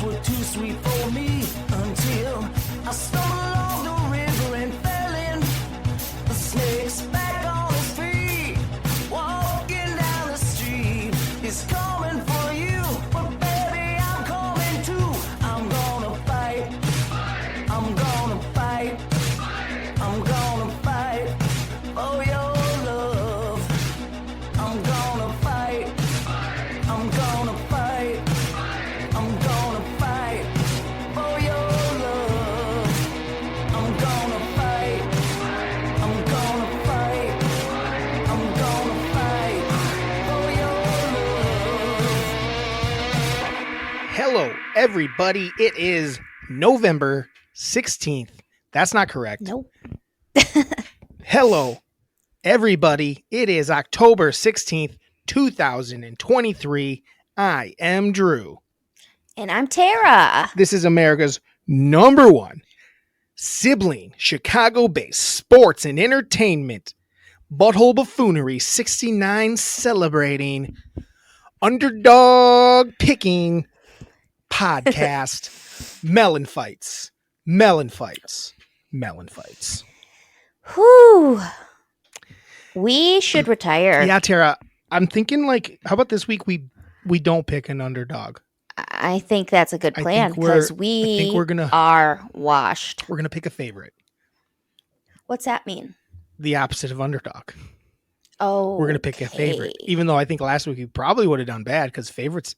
were too sweet for me until I stumbled along the river and fell in. The snake's back on his feet, walking down the street. He's coming for you, but baby, I'm coming too. I'm gonna fight. I'm gonna fight. I'm gonna fight for your love. I'm gonna fight. I'm gonna fight. I'm gonna fight for your love. I'm gonna fight. I'm gonna fight. I'm gonna fight for your love. Hello, everybody. It is November 16th. That's not correct. Nope. Hello, everybody. It is October 16th, 2023. I am Drew. And I'm Tara. This is America's number one sibling, Chicago-based sports and entertainment, butthole buffoonery 69 celebrating, underdog picking podcast, MELLONfights. MELLONfights. MELLONfights. Whew. We should retire. Yeah, Tara, I'm thinking how about this week we don't pick an underdog. I think that's a good plan because we are washed. We're going to pick a favorite. What's that mean? The opposite of underdog. Oh, We're going to pick a favorite. Even though I think last week we probably would have done bad because favorites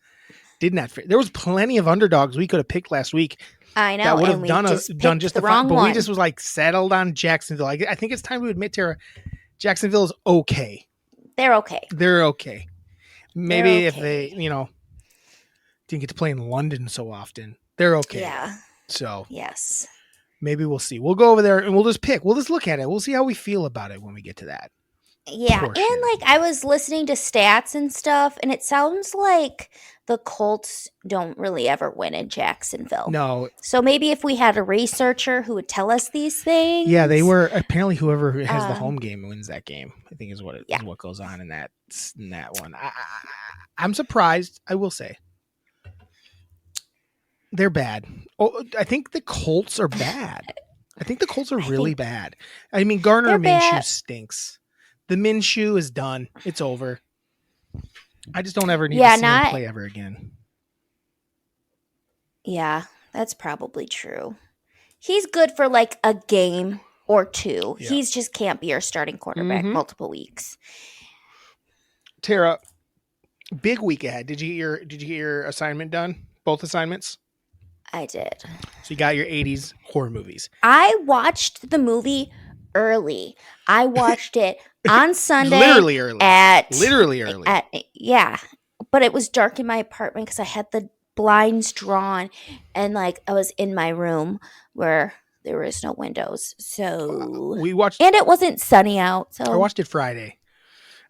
did not fit. There was plenty of underdogs we could have picked last week. I know. That would have done just the wrong one. But we just was settled on Jacksonville. I think it's time to admit, Tara, Jacksonville is okay. They're okay. They're okay. Maybe They're if they, didn't get to play in London so often, they're okay. Yeah. So yes, maybe we'll see. We'll go over there and we'll just pick. We'll just look at it. We'll see how we feel about it when we get to that. Yeah, portion. and I was listening to stats and stuff, and it sounds like the Colts don't really ever win in Jacksonville. No. So maybe if we had a researcher who would tell us these things. Yeah, they were apparently whoever has the home game wins that game. I think is what what goes on in that one. I'm surprised. I will say they're bad. Oh, I think the Colts are bad. I think the Colts are really bad. I mean, Gardner Minshew stinks. The Minshew is done. It's over. I just don't ever need to see him play ever again. Yeah, that's probably true. He's good for a game or two. Yeah. He's just can't be our starting quarterback multiple weeks. Tara, big week ahead. Did you get your assignment done? Both assignments? I did. So you got your 80s horror movies. I watched the movie early. I watched it on Sunday. Literally early. Yeah. But it was dark in my apartment because I had the blinds drawn and I was in my room where there was no windows. So we watched, and it wasn't sunny out. So I watched it Friday.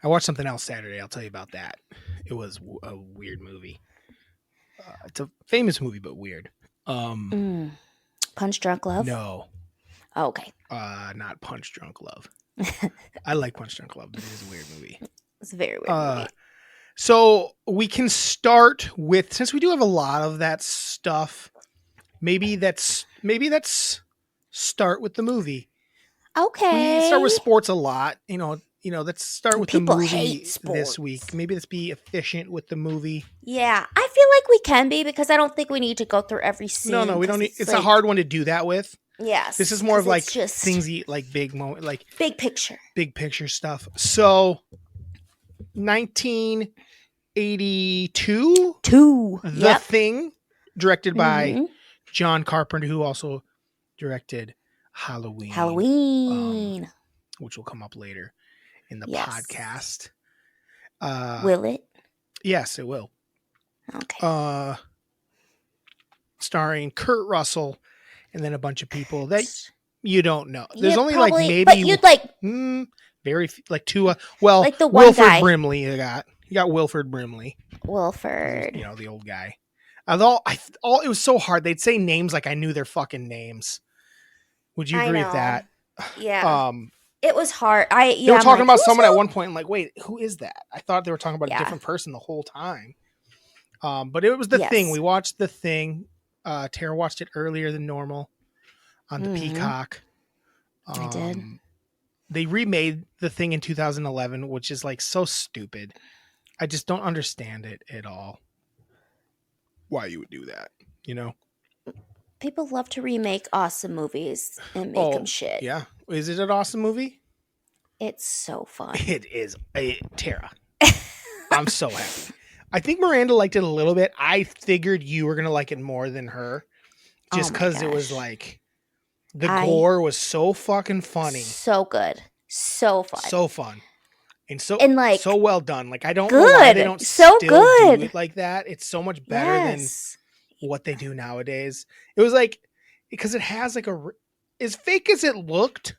I watched something else Saturday. I'll tell you about that. It was a weird movie. It's a famous movie, but weird. Punch Drunk Love? No. Oh, okay. Not Punch Drunk Love. I like Punch Drunk Love, but it is a weird movie. It's a very weird movie. So we can start with, since we do have a lot of that stuff, maybe that's start with the movie. Okay. We start with sports a lot. Let's start with People the movie hate this week. Maybe let's be efficient with the movie. Yeah, I feel like we can be because I don't think we need to go through every scene. No, we don't need. It's a hard one to do that with. Yes. This is more of just things big moment, big picture. Big picture stuff. So 1982, The Thing, directed by John Carpenter, who also directed Halloween, which will come up later in the podcast. Will it? Yes, it will. Okay. Starring Kurt Russell and then a bunch of people that you don't know. There's only probably, maybe, but you'd very two. Well, the one Wilford guy. Brimley. You got Wilford Brimley. Wilford. The old guy. Although it was so hard. They'd say names like I knew their fucking names. Would you agree with that? Yeah. It was hard. They were talking about someone at one point. I'm wait, who is that? I thought they were talking about a different person the whole time. But it was The Thing. We watched The Thing. Tara watched it earlier than normal on the Peacock. I did. They remade the thing in 2011, which is like so stupid. I just don't understand it at all. Why you would do that, you know? People love to remake awesome movies and make them shit. Yeah. Is it an awesome movie? It's so fun. It is. Tara. I'm so happy. I think Miranda liked it a little bit. I figured you were going to like it more than her. Just because it was like, the gore was so fucking funny. So good. So fun. So fun. And like, so well done. Like, I don't know why they don't still do it like that. It's so much better than what they do nowadays. It was like, because it has like as fake as it looked,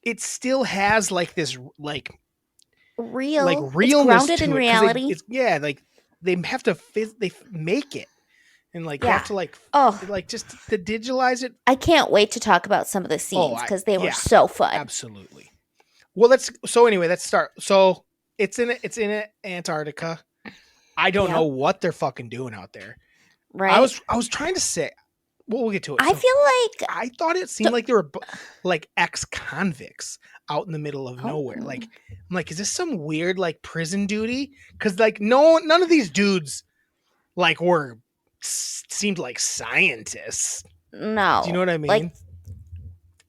it still has like this like realness, it's grounded to in it, reality. Like they have to they make it, and like they have to like just to digitalize it. I can't wait to talk about some of the scenes because they were so fun. Absolutely. Well, let's start. So it's in Antarctica. I don't know what they're fucking doing out there. Right. I was trying to say. Well, we'll get to it. I feel like I thought it seemed like they were like ex-convicts out in the middle of nowhere. Like, I'm like, is this some weird like prison duty? Because like none of these dudes like seemed like scientists. No. Do you know what I mean?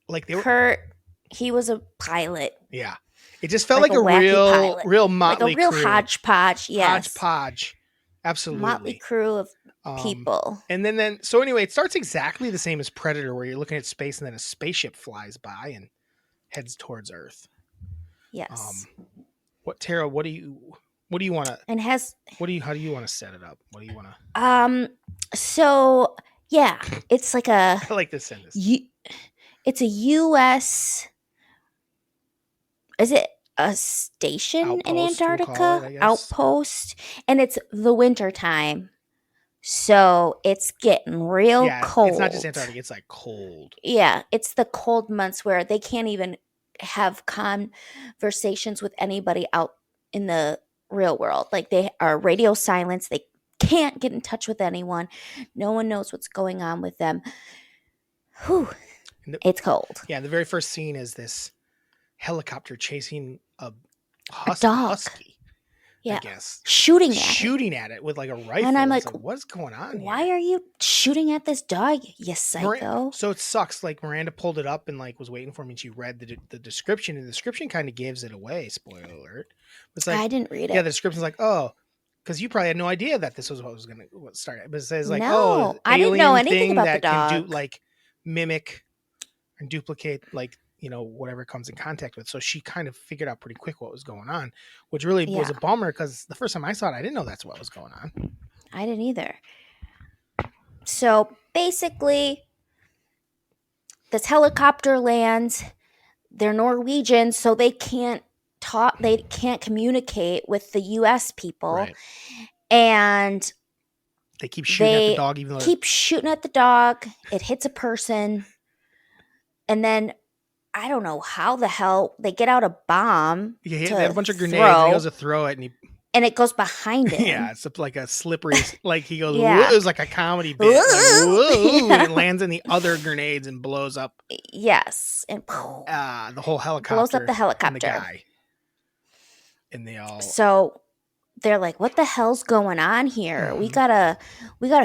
Like they were. Kurt, he was a pilot. Yeah. It just felt like a real motley like a real crew. Hodgepodge. Yes. Hodgepodge. Absolutely. Motley crew of people. And then so anyway, it starts exactly the same as Predator, where you're looking at space and then a spaceship flies by and heads towards Earth. Yes. Tara, what do you want to how do you want to set it up? What do you want to So yeah, it's like a I like this sentence. It's a US, is it a station Outpost, in Antarctica? we'll call it, Outpost, and it's the winter time. So it's getting real cold. It's not just Antarctica, it's like cold. Yeah, it's the cold months where they can't even have conversations with anybody out in the real world. Like they are radio silence. They can't get in touch with anyone. No one knows what's going on with them. Whew. It's cold. Yeah, the very first scene is this helicopter chasing a dog. husky. Yeah. I guess. Shooting at it with like a rifle. And I'm like, what's going on here? Why are you shooting at this dog, you psycho? So it sucks. Like Miranda pulled it up and like was waiting for me and she read the description, and the description kind of gives it away. Spoiler alert. It's like, I didn't read it. Yeah, the description's like, oh, because you probably had no idea that this was what was going to start. But it says like, I didn't know anything about the dog. Can do like mimic and duplicate like, you know, whatever it comes in contact with. So she kind of figured out pretty quick what was going on, which really was a bummer because the first time I saw it, I didn't know that's what was going on. I didn't either. So basically, this helicopter lands. They're Norwegian, so they can't talk. They can't communicate with the U.S. people, right. And they keep shooting at the dog. Even though shooting at the dog. It hits a person, and then I don't know how the hell they get out a bomb. Yeah, they have a bunch of grenades. And he goes to throw it, and it goes behind him. Yeah, it's like a slippery. Like he goes, it was like a comedy bit. Like, whoa, and it lands in the other grenades and blows up. Yes, and the whole helicopter blows up the helicopter. And the guy. And they all. So they're like, "What the hell's going on here? We gotta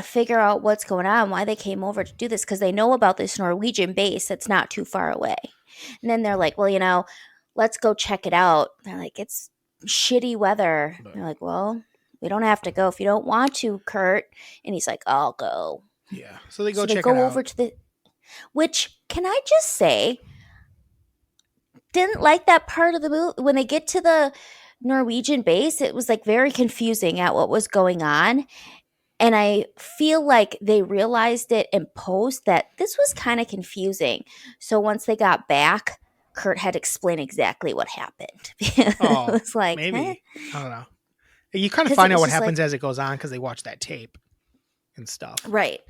figure out what's going on. Why they came over to do this? Because they know about this Norwegian base that's not too far away." And then they're like, "Well, you know, let's go check it out." They're like, "It's shitty weather." They're like, "Well, we don't have to go if you don't want to, Kurt." And he's like, "I'll go." Yeah. So they go check it out. They go over to the. Which, can I just say, didn't like that part of the movie when they get to the Norwegian base. It was like very confusing at what was going on. And I feel like they realized it in post that this was kind of confusing. So once they got back, Kurt had explained exactly what happened. It was like, maybe. I don't know. You kind of find out what happens as it goes on because they watch that tape and stuff. Right.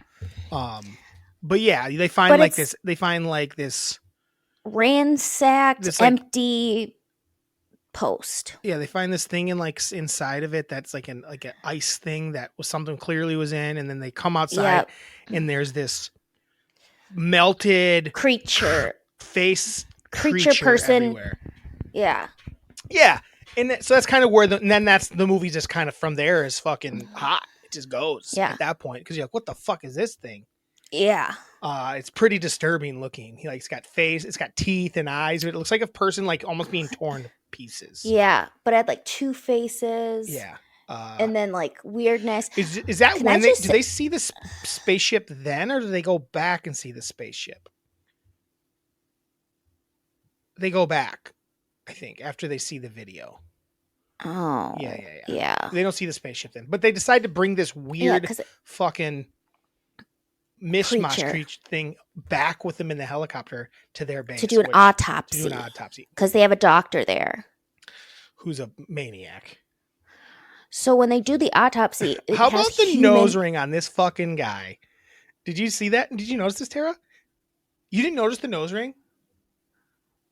But yeah, they find like this. They find like this ransacked, empty post. Yeah, they find this thing in like inside of it that's like an ice thing that was something clearly was in, and then they come outside Yep. and there's this melted Creature face creature creature person. everywhere. Yeah. Yeah, and so that's kind of where and then that's the movie just kind of from there is fucking hot. It just goes Yeah. at that point because you're like, what the fuck is this thing? Yeah. It's pretty disturbing looking. He like it's got face, it's got teeth and eyes. It looks like a person like almost being torn to pieces. Yeah, but it had like two faces. Yeah. And then like weirdness. Is that Can when I they just do they see the spaceship then, or do they go back and see the spaceship? They go back, I think, after they see the video. Oh. Yeah. They don't see the spaceship then, but they decide to bring this weird fucking mishmash creature thing back with them in the helicopter to their base to do an autopsy. Because they have a doctor there who's a maniac. So when they do the autopsy, how about the nose ring on this fucking guy? Did you see that? Did you notice this, Tara? You didn't notice the nose ring?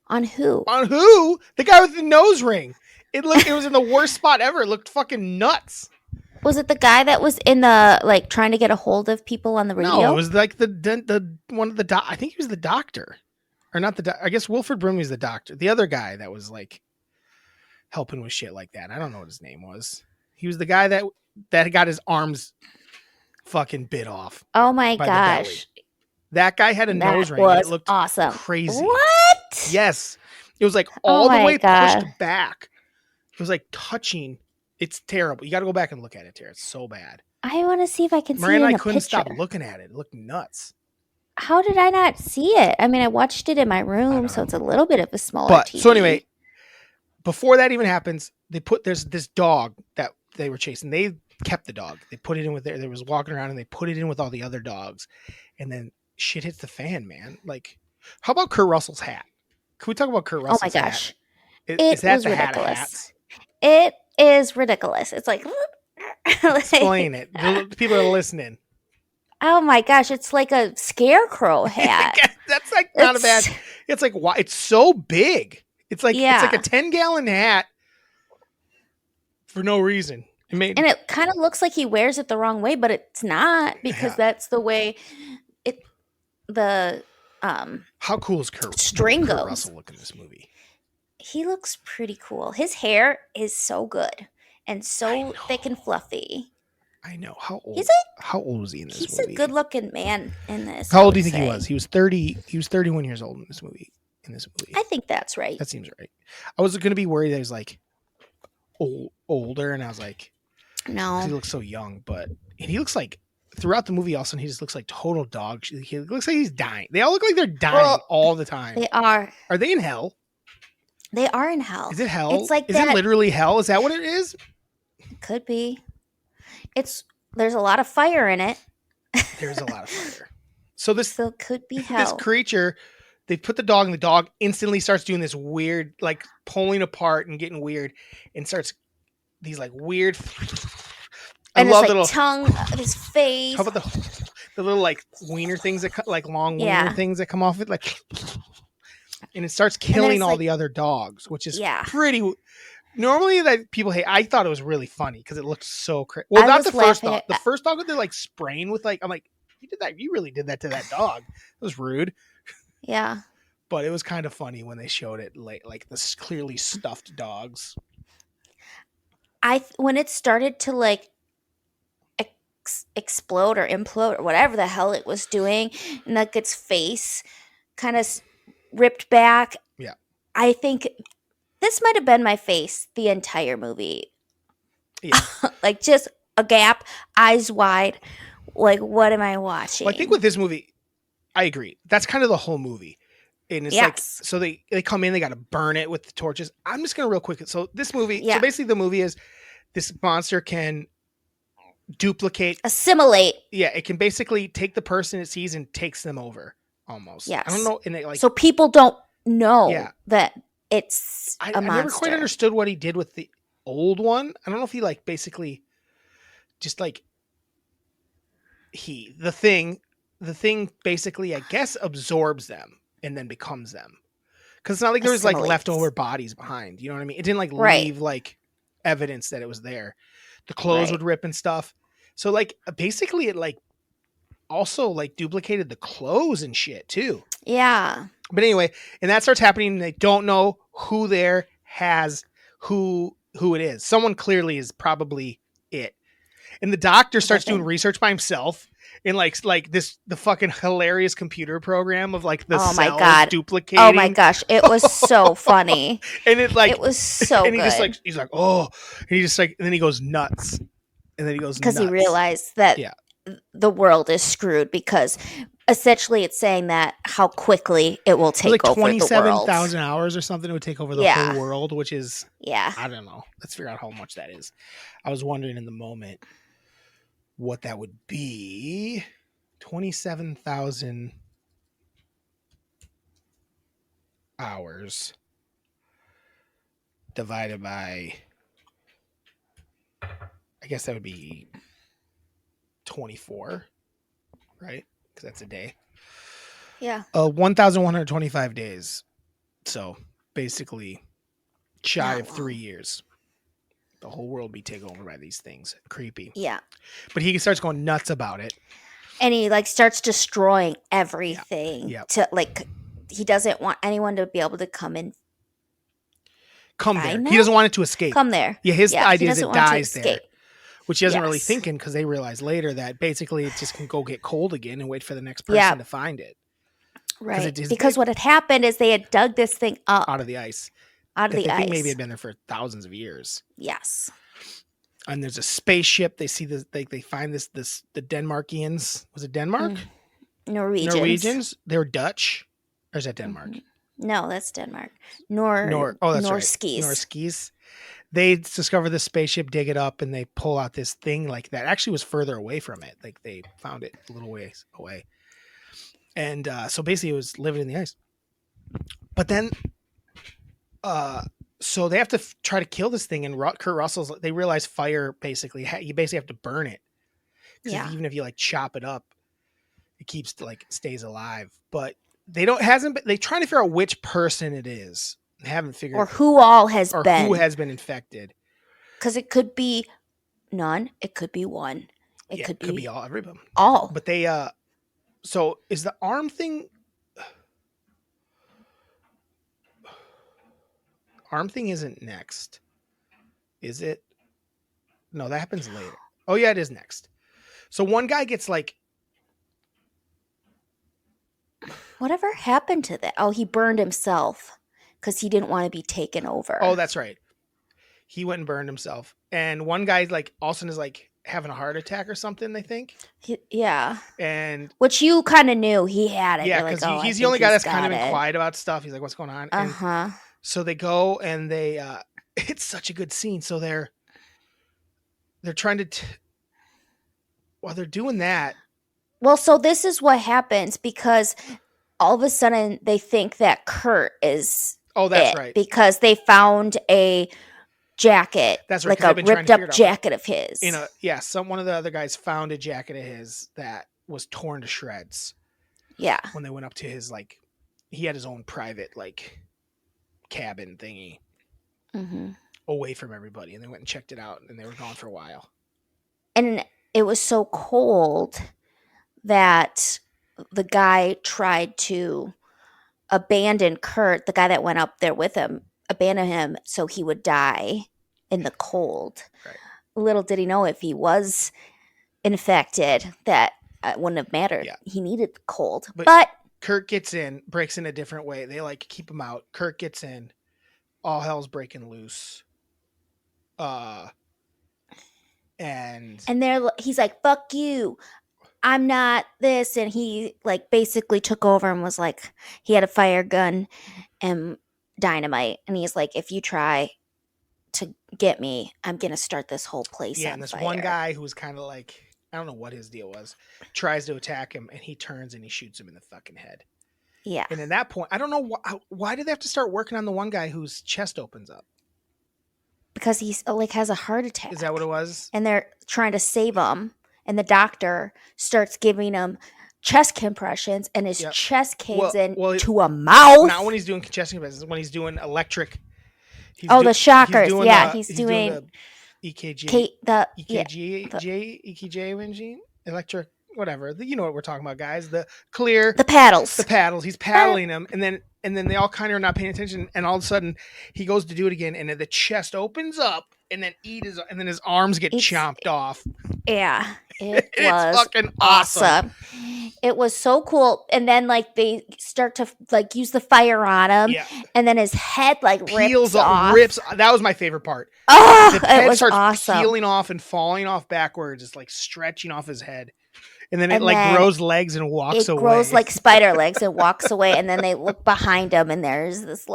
On who? On who? The guy with the nose ring. It was in the worst spot ever. It looked fucking nuts. Was it the guy that was in the like trying to get a hold of people on the radio? No, it was like the one of the I think he was the doctor, or not the. I guess Wilford Brimley's the doctor. The other guy that was like helping with shit like that. I don't know what his name was. He was the guy that got his arms fucking bit off. Oh my gosh. That guy had a nose ring. Was it looked awesome. Crazy. What? Yes. It was like all the way pushed back. It was like touching. It's terrible. You got to go back and look at it, Tara. It's so bad. I want to see if I can see it Miranda in and a I couldn't picture. stop looking at it. It looked nuts. How did I not see it? I mean, I watched it in my room, so it's a little bit of a smaller TV. So anyway, before that even happens, there's this dog that they were chasing. They kept the dog. They put it in with they was walking around and they put it in with all the other dogs. And then shit hits the fan, man. Like, how about Kurt Russell's hat? Can we talk about Kurt Russell's hat? Oh my gosh. Is that the ridiculous. Hat of hats? It is ridiculous. It's like explain it. The people are listening. Oh my gosh, it's like a scarecrow hat. That's like not a bad. It's like why it's so big. It's like it's like a 10-gallon hat for no reason. And it kind of looks like he wears it the wrong way, but it's not because that's the way it. The how cool is Kurt Russell look in this movie? He looks pretty cool. His hair is so good and so thick and fluffy. I know. How old? How old was he in this movie? He's a good-looking man in this. How old do you think he was? He was 30. He was 31 years old in this movie. I think that's right. That seems right. I was going to be worried that he was like older, and I was like, no, he looks so young. But he looks like throughout the movie, also he just looks like total dog. He looks like he's dying. They all look like they're dying all the time. They are. Are they in hell? They are in hell. Is it hell? It's like is it literally hell? Is that what it is? It could be. There's a lot of fire in it. There's a lot of fire. So it could be hell. This creature, they put the dog, and the dog instantly starts doing this weird, like pulling apart and getting weird, and starts these like weird. I love little tongue of his face. How about the little like wiener things that like long wiener things that come off it, like, and it starts killing all the other dogs, which is pretty. Normally, that people hate. I thought it was really funny because it looked so crazy. Well, not the first dog. The first dog that they're like spraying with, like, I'm like, you did that. You really did that to that dog. It was rude. Yeah. But it was kind of funny when they showed it, like this clearly stuffed dogs. When it started to like explode or implode or whatever the hell it was doing, and like its face kind of ripped back. Yeah. I think this might have been my face the entire movie. Yeah. Like just a gap, eyes wide. Like, what am I watching? Well, I think with this movie, I agree. That's kind of the whole movie. And it's like, so they come in, they got to burn it with the torches. I'm just going to real quick. So this movie, so basically the movie is this monster can assimilate. Yeah. It can basically take the person it sees and takes them over almost. Yes. I don't know. And they like, so people don't know that it's a monster. I never quite understood what he did with the old one. I don't know if he like basically just like the thing basically, I guess, absorbs them and then becomes them. Because it's not like there was like assimilates. leftover bodies behind. You know what I mean? It didn't like Right. leave like evidence that it was there. The clothes would rip and stuff. So like basically it like also like duplicated the clothes and shit too. Yeah. But anyway, and that starts happening. And they don't know who there has who it is. Someone clearly is probably it. And the doctor starts doing research by himself in like the fucking hilarious computer program of like the cells duplicating. Oh my gosh, it was so funny. And it like it was so and he good. just like he's like, oh, and he just like, and then he goes nuts. And then he goes because he realized that the world is screwed, because essentially it's saying that how quickly it will take over the world. 27,000 hours or something it would take over the whole world, which is I don't know. Let's figure out how much that is. I was wondering in the moment what that would be. 27,000 hours divided by, I guess that would be 24, right? Because that's a day. Yeah. 1,125 days. So basically shy of 3 years. The whole world be taken over by these things. Creepy. Yeah. But he starts going nuts about it. And he like starts destroying everything. Yeah. To like, he doesn't want anyone to be able to come in. Come there. He doesn't want it to escape. Come there. Yeah, his idea is it dies there. Which he doesn't really Yes. thinking, because they realize later that basically it just can go get cold again and wait for the next person to find it. Right. Because what had happened is they had dug this thing up. Out of the ice. Out of the ice. I think maybe it had been there for thousands of years. Yes. And there's a spaceship. They see this. They find this. The Denmarkians. Was it Denmark? Norwegians. They were Dutch. Or is that Denmark? No, that's Denmark. That's right. Norskis. They discover the spaceship, dig it up, and they pull out this thing like that. Actually, was further away from it. Like they found it a little ways away. And so basically, it was living in the ice. But then, so they have to try to kill this thing. And Kurt Russell's. They realize fire basically. You basically have to burn it. Because even if you like chop it up, it keeps stays alive. But they don't. They're trying to figure out which person it is. They haven't figured. Or who all has been. Who has been infected. Because it could be none. It could be one. It could be all. Everybody. All. But they. So is the arm thing? Arm thing isn't next. Is it? No, that happens later. Oh yeah, it is next. So one guy gets like. Whatever happened to that? Oh, he burned himself because he didn't want to be taken over. Oh, that's right. He went and burned himself. And one guy all of a sudden is having a heart attack or something, they think. Yeah. And which you kind of knew he had it. Yeah, because he's the only guy that's kind of been quiet about stuff. He's like, what's going on? And so they go and they it's such a good scene. So they're trying to while they're doing that. Well, so this is what happens, because all of a sudden they think that Kurt is right. Because they found a jacket. That's right. Like a ripped up jacket of his. One of the other guys found a jacket of his that was torn to shreds. Yeah. When they went up to his he had his own private cabin thingy. Mm-hmm. Away from everybody, and they went and checked it out, and they were gone for a while. And it was so cold that the guy tried to abandon Kurt, the guy that went up there with him, abandon him so he would die in the cold. Right. Little did he know, if he was infected, that it wouldn't have mattered. Yeah. He needed the cold. But Kurt gets in, breaks in a different way. They keep him out. Kurt gets in. All hell's breaking loose. And he's like, fuck you. I'm not this. And he basically took over and was like, he had a fire gun and dynamite. And he's like, if you try to get me, I'm going to start this whole place on and this fire. one guy who was kind of I don't know what his deal was, tries to attack him, and he turns and he shoots him in the fucking head. Yeah. And in that point, I don't know why did they have to start working on the one guy whose chest opens up? Because he's has a heart attack. Is that what it was? And they're trying to save him. And the doctor starts giving him chest compressions, and his Yep. chest caves Well, to a mouth. Not when he's doing chest compressions. When he's doing electric. The shockers. He's doing he's doing the EKG. the EKG machine, electric, whatever. You know what we're talking about, guys. The clear, the paddles. the paddles. He's paddling them, and then they all kind of are not paying attention, and all of a sudden he goes to do it again, and then the chest opens up, and then and then his arms get chomped off. Yeah, It's fucking awesome. It was so cool, and then like they start to like use the fire on him, and then his head like peels off. rips. That was my favorite part. Oh, the head it was starts awesome. peeling off and falling off backwards. It's like stretching off his head. And then it grows legs and walks away. It grows like spider legs and walks away. And then they look behind him and there's this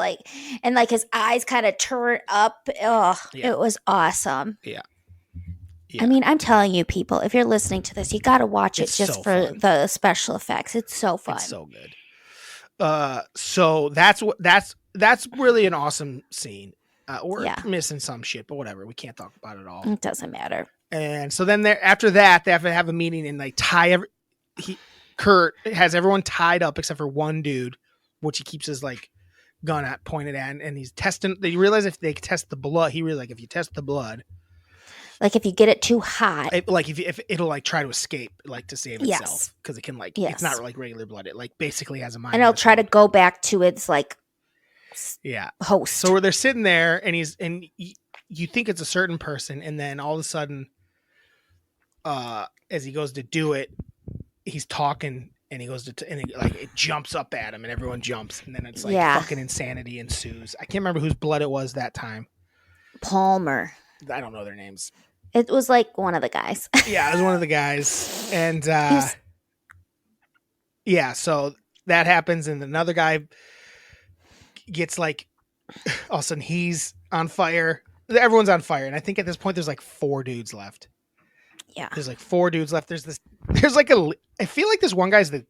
and his eyes kind of turn up. Oh, It was awesome. Yeah. I mean, I'm telling you, people, if you're listening to this, you got to watch it just for the special effects. It's so fun. It's so good. So that's really an awesome scene. We're missing some shit, but whatever. We can't talk about it all. It doesn't matter. And so then after that, they have to have a meeting and they tie Kurt has everyone tied up except for one dude, which he keeps his gun pointed at, and he's testing. They realize if they test the blood, he really if you test the blood, if you get it too hot, if it'll try to escape, to save itself, because it can it's not regular blood. It basically has a mind, and it'll try to go back to its host. So they're sitting there, and you think it's a certain person, and then all of a sudden, as he goes to do it, he's talking, and he goes to it jumps up at him, and everyone jumps, and then it's fucking insanity ensues. I can't remember whose blood it was that time. Palmer. I don't know their names. It was one of the guys. Yeah, it was one of the guys, and so that happens, and another guy gets all of a sudden he's on fire. Everyone's on fire, and I think at this point there's 4 dudes left. Yeah, there's 4 dudes left. There's I feel like this one guy's the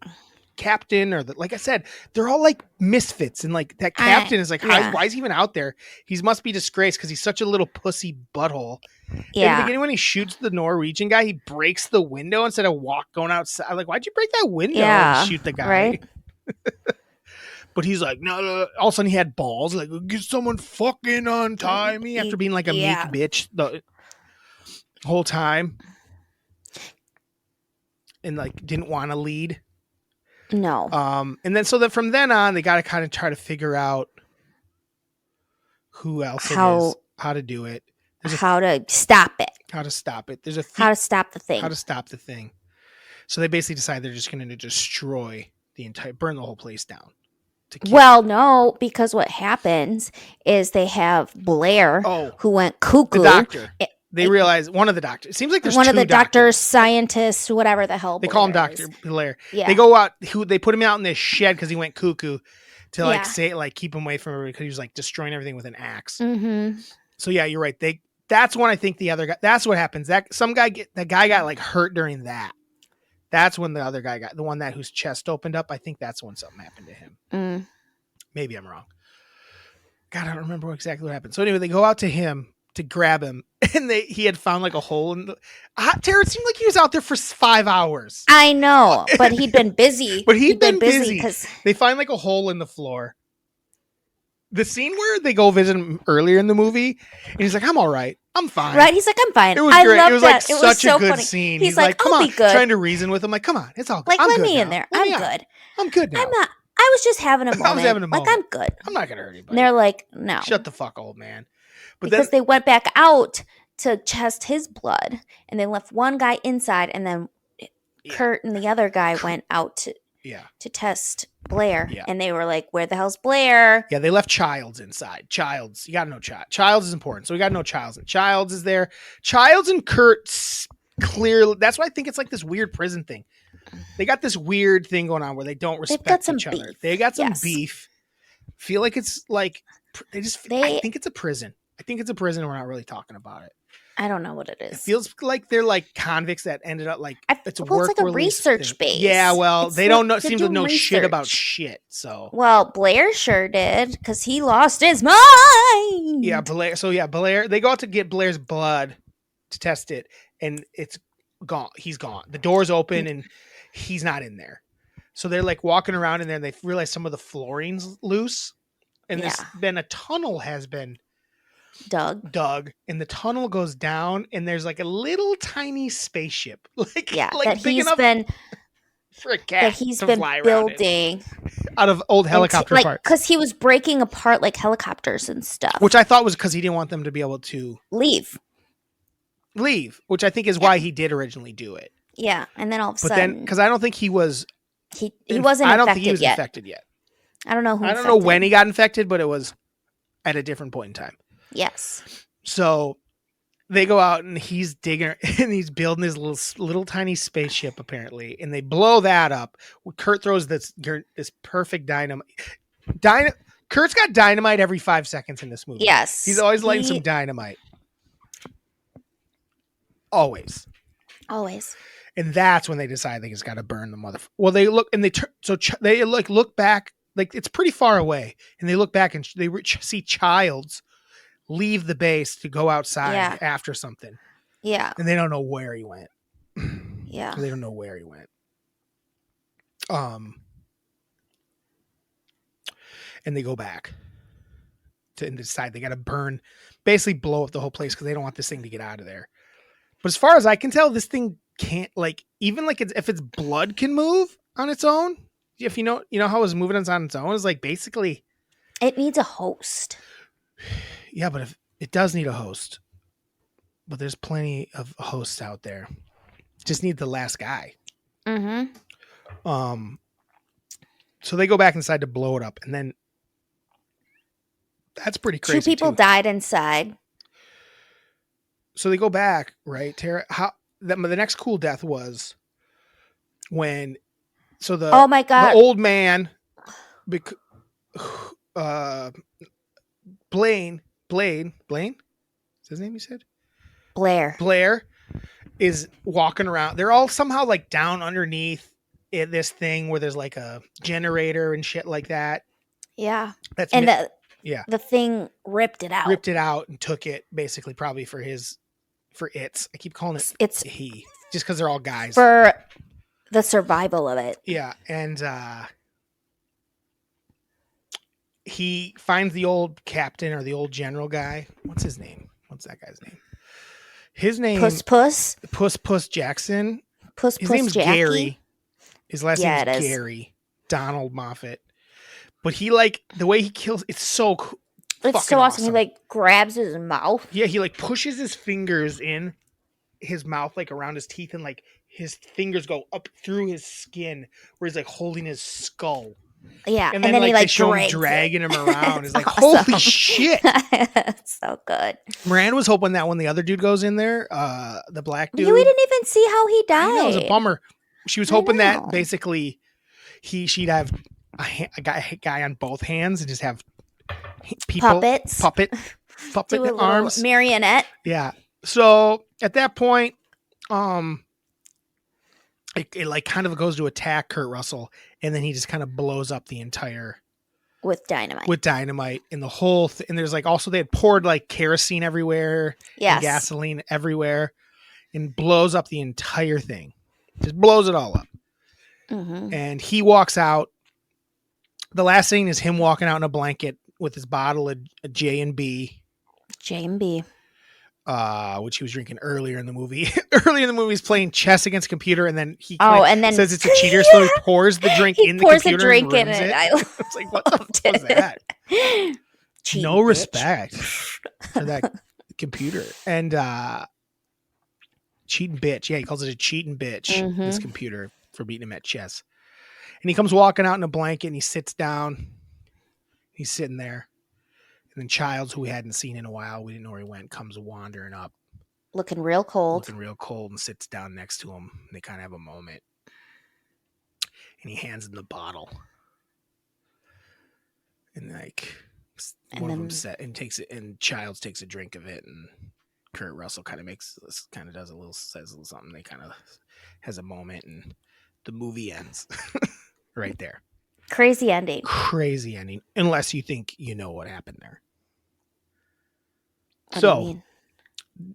captain, or like I said, they're all misfits, and that captain is why is he even out there? He must be disgraced because he's such a little pussy butthole. Yeah. In the beginning, when he shoots the Norwegian guy, he breaks the window instead of going outside. Why'd you break that window and shoot the guy? Right. But he's no. All of a sudden, he had balls. Get someone fucking untie me, after being a meek bitch the whole time, and didn't want to lead. No. And then from then on, they got to kind of try to figure out who else it is, how to do it, how to stop it. How to stop it. How to stop the thing. How to stop the thing. So they basically decide they're just going to destroy burn the whole place down. Well, no, because what happens is they have Blair, who went cuckoo. The doctor. They realize one of the doctors. It seems like there's one two of the doctors, scientists, whatever the hell. They call him Dr. Blair. Yeah. They go out. They put him out in this shed because he went cuckoo to keep him away from everybody, because he was destroying everything with an axe. Mm-hmm. So yeah, you're right. That's when I think the other guy. That's what happens. That guy got hurt during that. That's when the other guy got the one whose chest opened up. I think that's when something happened to him. Mm. Maybe I'm wrong. God, I don't remember exactly what happened. So anyway, they go out to him to grab him, and he had found a hole in the. Tara, it seemed like he was out there for 5 hours. I know, but he'd been busy. But he'd been busy because they find a hole in the floor. The scene where they go visit him earlier in the movie, and he's I'm all right. I'm fine. Right? He's I'm fine. It was great. It was that. Such a good scene. He's come I'll on, be good. Trying to reason with him. Come on, it's all good. Let me in there. I'm good. I'm good now. I'm not. I was just having a moment. I was having a moment. I'm good. I'm not gonna hurt anybody. And they're no. Shut the fuck, old man. But because they went back out to test his blood, and they left one guy inside, and then Kurt and the other guy went out to test Blair, and they were where the hell's Blair? Yeah, they left Childs inside. Childs, you gotta know Childs is important, so we gotta know Childs. And Childs is there. Childs and Kurt clearly. That's why I think it's this weird prison thing. They got this weird thing going on where they don't respect each other. They got some beef. Feel like it's I think it's a prison. I think it's a prison. We're not really talking about it. I don't know what it is. It feels like they're convicts that ended up it's a work a research base. Yeah, well, they don't seem to know shit about shit. So Blair sure did, because he lost his mind. Yeah, Blair. So Blair. They go out to get Blair's blood to test it, and it's gone. He's gone. The door's open, and he's not in there. So they're like walking around in there and they realize some of the flooring's loose. And then a tunnel has been dug, and the tunnel goes down, and there's like a little tiny spaceship. Like that big he's enough been for a cat to fly building out of old helicopter parts. Because he was breaking apart like helicopters and stuff. Which I thought was because he didn't want them to be able to leave, which I think is why he did originally do it. Yeah, and then all of a sudden, then because I don't think he was he wasn't. I don't think he was yet. infected yet. I don't know who. I don't know when he got infected, but it was at a different point in time. Yes. So they go out and he's digging and he's building his little tiny spaceship apparently, and they blow that up. Kurt throws this perfect dynamite. Kurt's got dynamite every 5 seconds in this movie. Yes, he's always lighting some dynamite. Always. And that's when they decide they just got to burn the mother. Well, they look and they look back, like it's pretty far away, and they look back and they see Childs leave the base to go outside after something. Yeah. And they don't know where he went. Yeah. They don't know where he went. And they go back to decide they got to basically blow up the whole place because they don't want this thing to get out of there. But as far as I can tell, this thing can't, like, even like if its blood can move on its own. If you know how it's moving on its own, is like basically it needs a host. Yeah, but if it does need a host, but there's plenty of hosts out there. Just need the last guy. Mm-hmm. So they go back inside to blow it up, and then that's pretty crazy. 2 people died inside. So they go back, right? Tara, the next cool death was when. So oh my God, the old man, Blaine, is his name? You said Blair is walking around. They're all somehow like down underneath this thing where there's like a generator and shit like that. Yeah, the thing ripped it out and took it basically probably for its. I keep calling it's he just because they're all guys for the survival of it. Yeah, and he finds the old captain or the old general guy. What's his name? What's that guy's name? His name Puss Jackson. His name's Jackie? Gary. His last name is Gary. Donald Moffat. But he the way he kills. It's so cool. It's so awesome. He grabs his mouth. Yeah, he pushes his fingers in his mouth, around his teeth, and his fingers go up through his skin, where he's holding his skull. Yeah, and then they show him dragging him around. It's awesome. Holy shit! It's so good. Miranda was hoping that when the other dude goes in there, the black dude, we didn't even see how he died. It was a bummer. She was hoping that basically she'd have a guy on both hands and just have people puppet arms, marionette. Yeah. So at that point, it kind of goes to attack Kurt Russell, and then he just kind of blows up the entire with dynamite and the whole and there's also they had poured kerosene everywhere, and gasoline everywhere, and blows up the entire thing. Just blows it all up. Mm-hmm. And he walks out. The last scene is him walking out in a blanket with his bottle of J&B. Which he was drinking earlier in the movie. Earlier in the movie, he's playing chess against a computer, and then he says it's a cheater, so he pours the drink in the computer. Pours a drink in it. I was like, what the fuck was that? No respect for that computer. And cheating bitch. Yeah, he calls it a cheating bitch, this computer, for beating him at chess. And he comes walking out in a blanket, and he sits down. He's sitting there. And then Childs, who we hadn't seen in a while, we didn't know where he went, comes wandering up. Looking real cold and sits down next to him. And they kind of have a moment. And he hands him the bottle. And one of them takes it, and Childs takes a drink of it, and Kurt Russell says a little something. They kind of has a moment, and the movie ends right there. Crazy ending. Unless you think you know what happened there. Do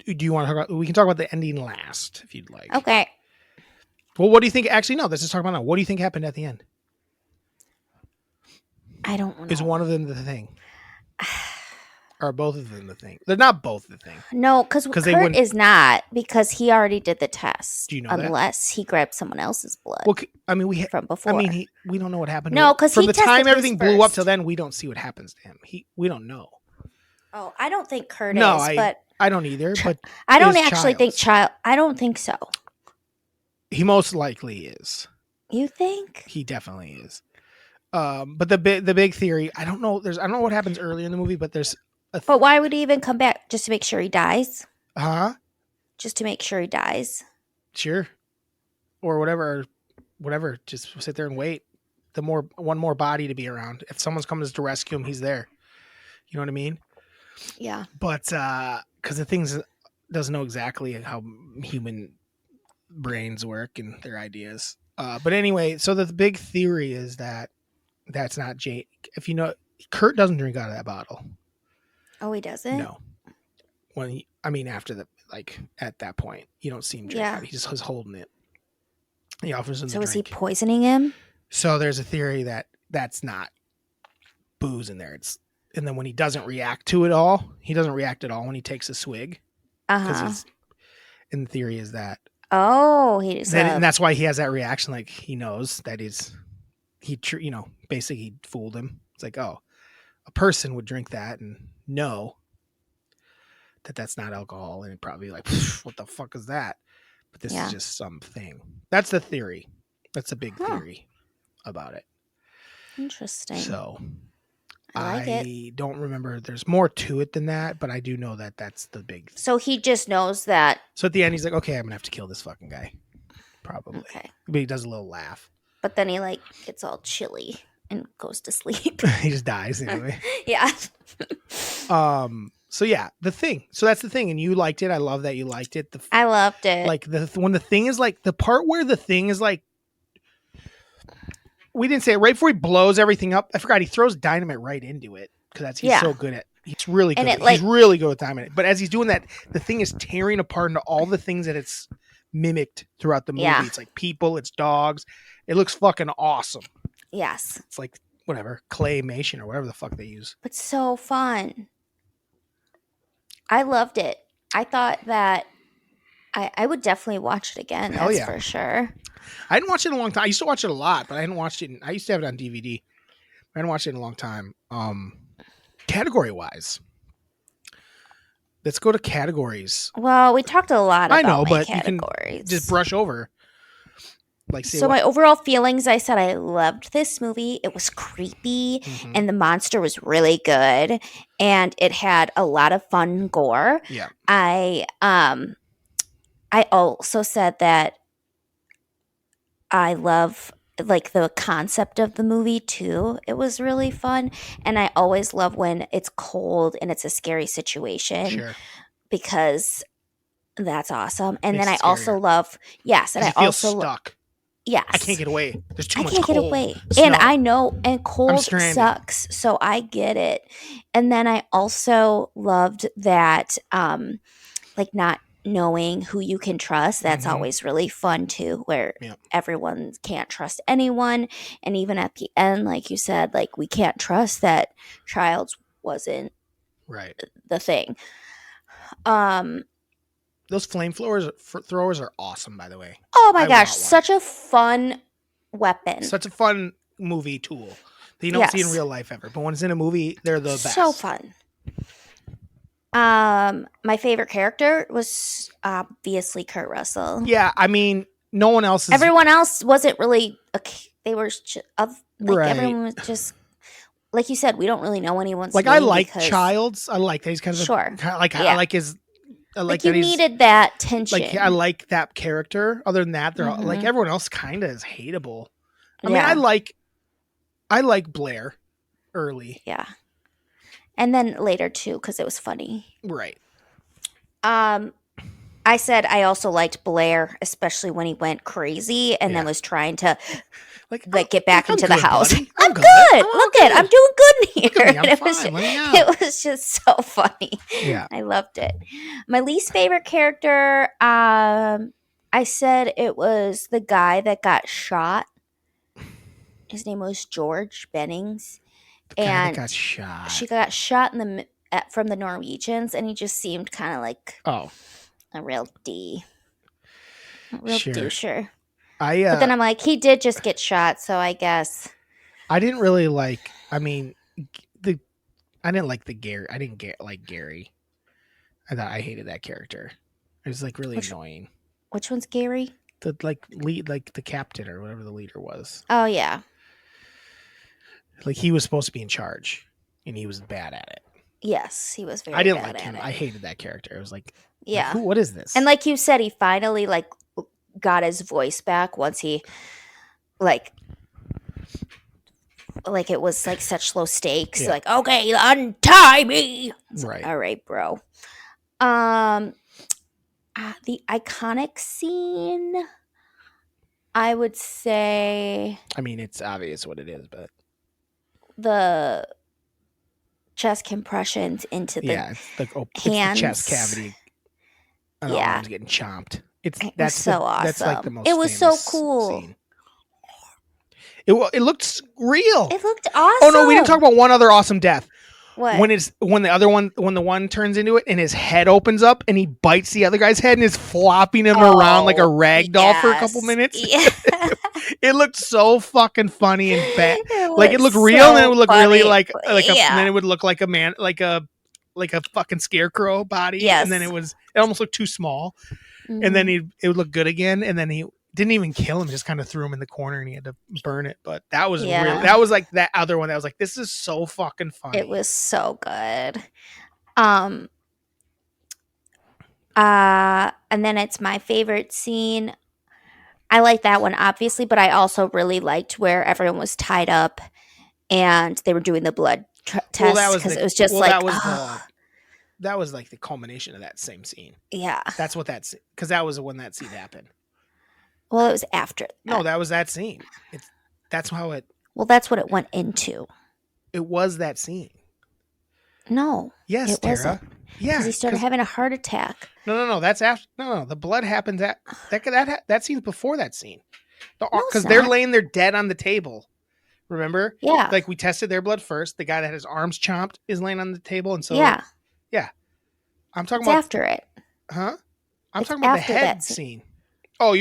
you want to talk about? We can talk about the ending last, if you'd like. Okay. Well, what do you think? Actually, no. Let's just talk about now. What do you think happened at the end? I don't know. Is one of them the Thing? Or are both of them the Thing? They're not both the Thing. No, because they Kurt wouldn't. is not, because he already did the test. Do you know that? Unless he grabbed someone else's blood Well, I mean, from before. we don't know what happened. No, to him. 'cause from he the tested time his everything blew up first. till then, we don't see what happens to him. We don't know. Oh, I don't think Kurt No, is, but I don't either. But I don't is actually think Childs. I don't think so. He most likely is. You think? He definitely is. But the big theory, I don't know. I don't know what happens early in the movie, but there's. But why would he even come back? Just to make sure he dies? Huh? Just to make sure he dies? Sure. Or whatever. Just sit there and wait. One more body to be around. If someone's comes to rescue him, he's there. You know what I mean? Yeah. But because the things doesn't know exactly how human brains work and their ideas. But anyway, so the big theory is that that's not Jake. If you know, Kurt doesn't drink out of that bottle. Oh, he doesn't? No. After at that point, you don't see him drink out. He just was holding it. He offers him the So is he drink. poisoning him? So there's a theory that that's not booze in there. And then when he doesn't react to it all, he doesn't react at all when he takes a swig. And the theory is that. Oh, and that's why he has that reaction. Like he knows that basically he fooled him. It's like, oh, a person would drink that and know that that's not alcohol, and it'd probably like, what the fuck is that? But this is just something. That's the theory. That's a big theory about it. Interesting. So I don't remember. There's more to it than that, but I do know that that's the big. So he just knows that. So at the end, he's like, okay, I'm gonna have to kill this fucking guy. Probably. Okay. But he does a little laugh. But then he gets all chilly and goes to sleep. He just dies anyway. Yeah. So yeah, The Thing. So that's The Thing, and you liked it. I love that you liked it. I loved it. Like when The Thing is like the part where The Thing is like, we didn't say it right before he blows everything up. I forgot he throws dynamite right into it because he's so good at. He's really good. He's really good with dynamite. But as he's doing that, the Thing is tearing apart into all the things that it's mimicked throughout the movie. Yeah. It's like people, it's dogs. It looks fucking awesome. Yes. It's like whatever claymation or whatever the fuck they use. But so fun. I loved it. I thought that I would definitely watch it again. Hell that's yeah. for sure. I hadn't watched it in a long time. I used to watch it a lot, but I hadn't watched it. I used to have it on DVD. I hadn't watched it in a long time. Category wise, let's go to categories. Well, we talked a lot about my categories. You can just brush over. My overall feelings, I said I loved this movie. It was creepy, and the monster was really good, and it had a lot of fun gore. Yeah. I also said that I love the concept of the movie too. It was really fun, and I always love when it's cold and it's a scary situation. Sure. Because that's awesome. And Makes then I it also scarier. love and I also stuck. Yes. I can't get away. There's too much I can't cold. get away. Snow. And I know, and cold stranded. sucks, so I get it. And then I also loved that not knowing who you can trust. That's always really fun too, where everyone can't trust anyone. And even at the end, like you said, we can't trust that Childs wasn't right the thing. Those throwers are awesome, by the way. Oh my gosh, such a fun weapon. Such a fun movie tool that you don't see in real life ever. But when it's in a movie, they're the best. So fun. My favorite character was obviously Kurt Russell. Yeah, I mean, no one else. Everyone else wasn't really. They were right. Everyone was just. Like you said, we don't really know anyone's name. I like Childs. I like that he's kind of sure. I like his. I like you that needed that tension. I like that character. Other than that, they're all, everyone else kind of is hateable. I mean, I like Blair early. Yeah. And then later too, because it was funny. Right. I said I also liked Blair, especially when he went crazy and then was trying to get back into the house. I'm good. Look at I'm doing good in here. It was just so funny. Yeah. I loved it. My least favorite character, I said it was the guy that got shot. His name was George Bennings. The guy that and got shot. she got shot from the Norwegians, and he just seemed kind of like Oh, a real sure. doucher. I But then I'm like, he did just get shot, so I guess. I didn't really like. I mean, I didn't like the Gary. I didn't like Gary. I hated that character. It was like really annoying. Which one's Gary? The lead, like the captain or whatever the leader was. Oh yeah. Like he was supposed to be in charge, and he was bad at it. Yes, he was very. I didn't bad like him. at it. I hated that character. It was like, yeah. What is this? And like you said, he finally like got his voice back once he like it was like such low stakes. Yeah. Like, okay, untie me. Right. All right, bro. The iconic scene, I would say. I mean, it's obvious what it is, but the chest compressions into the it's like it's hands. the chest cavity. And Yeah. arms getting chomped. It That's was so awesome. That's like the most. It was so famous cool. Scene. It looked real. It looked awesome. Oh no, we didn't talk about one other awesome death. What? When the one turns into it and his head opens up and he bites the other guy's head and is flopping him around like a rag doll for a couple minutes. Yeah. It looked so fucking funny and bad. It looked real, and then it would look really and then it would look like a man, like a fucking scarecrow body. Yes. And then it almost looked too small. Mm-hmm. And then it would look good again. And then he didn't even kill him, just kind of threw him in the corner and he had to burn it. But that was really, that was like that other one that was like, this is so fucking funny. It was so good. And then it's my favorite scene. I like that one, obviously, but I also really liked where everyone was tied up and they were doing the blood test because it was just that was like the culmination of that same scene. Yeah. That's what because that was when that scene happened. Well, it was after that. No, that was that scene. That's how it. Well, that's what it went into. It was that scene. No. Yes, it Tara. wasn't. Yeah. Because he started having a heart attack. No. That's after. No. The blood happens at that scene's before that scene. Because No, they're laying there dead on the table. Remember? Yeah. Like we tested their blood first. The guy that had his arms chomped is laying on the table, and so yeah. I'm talking It's about after it. Huh? I'm It's talking about the after head that scene. Oh,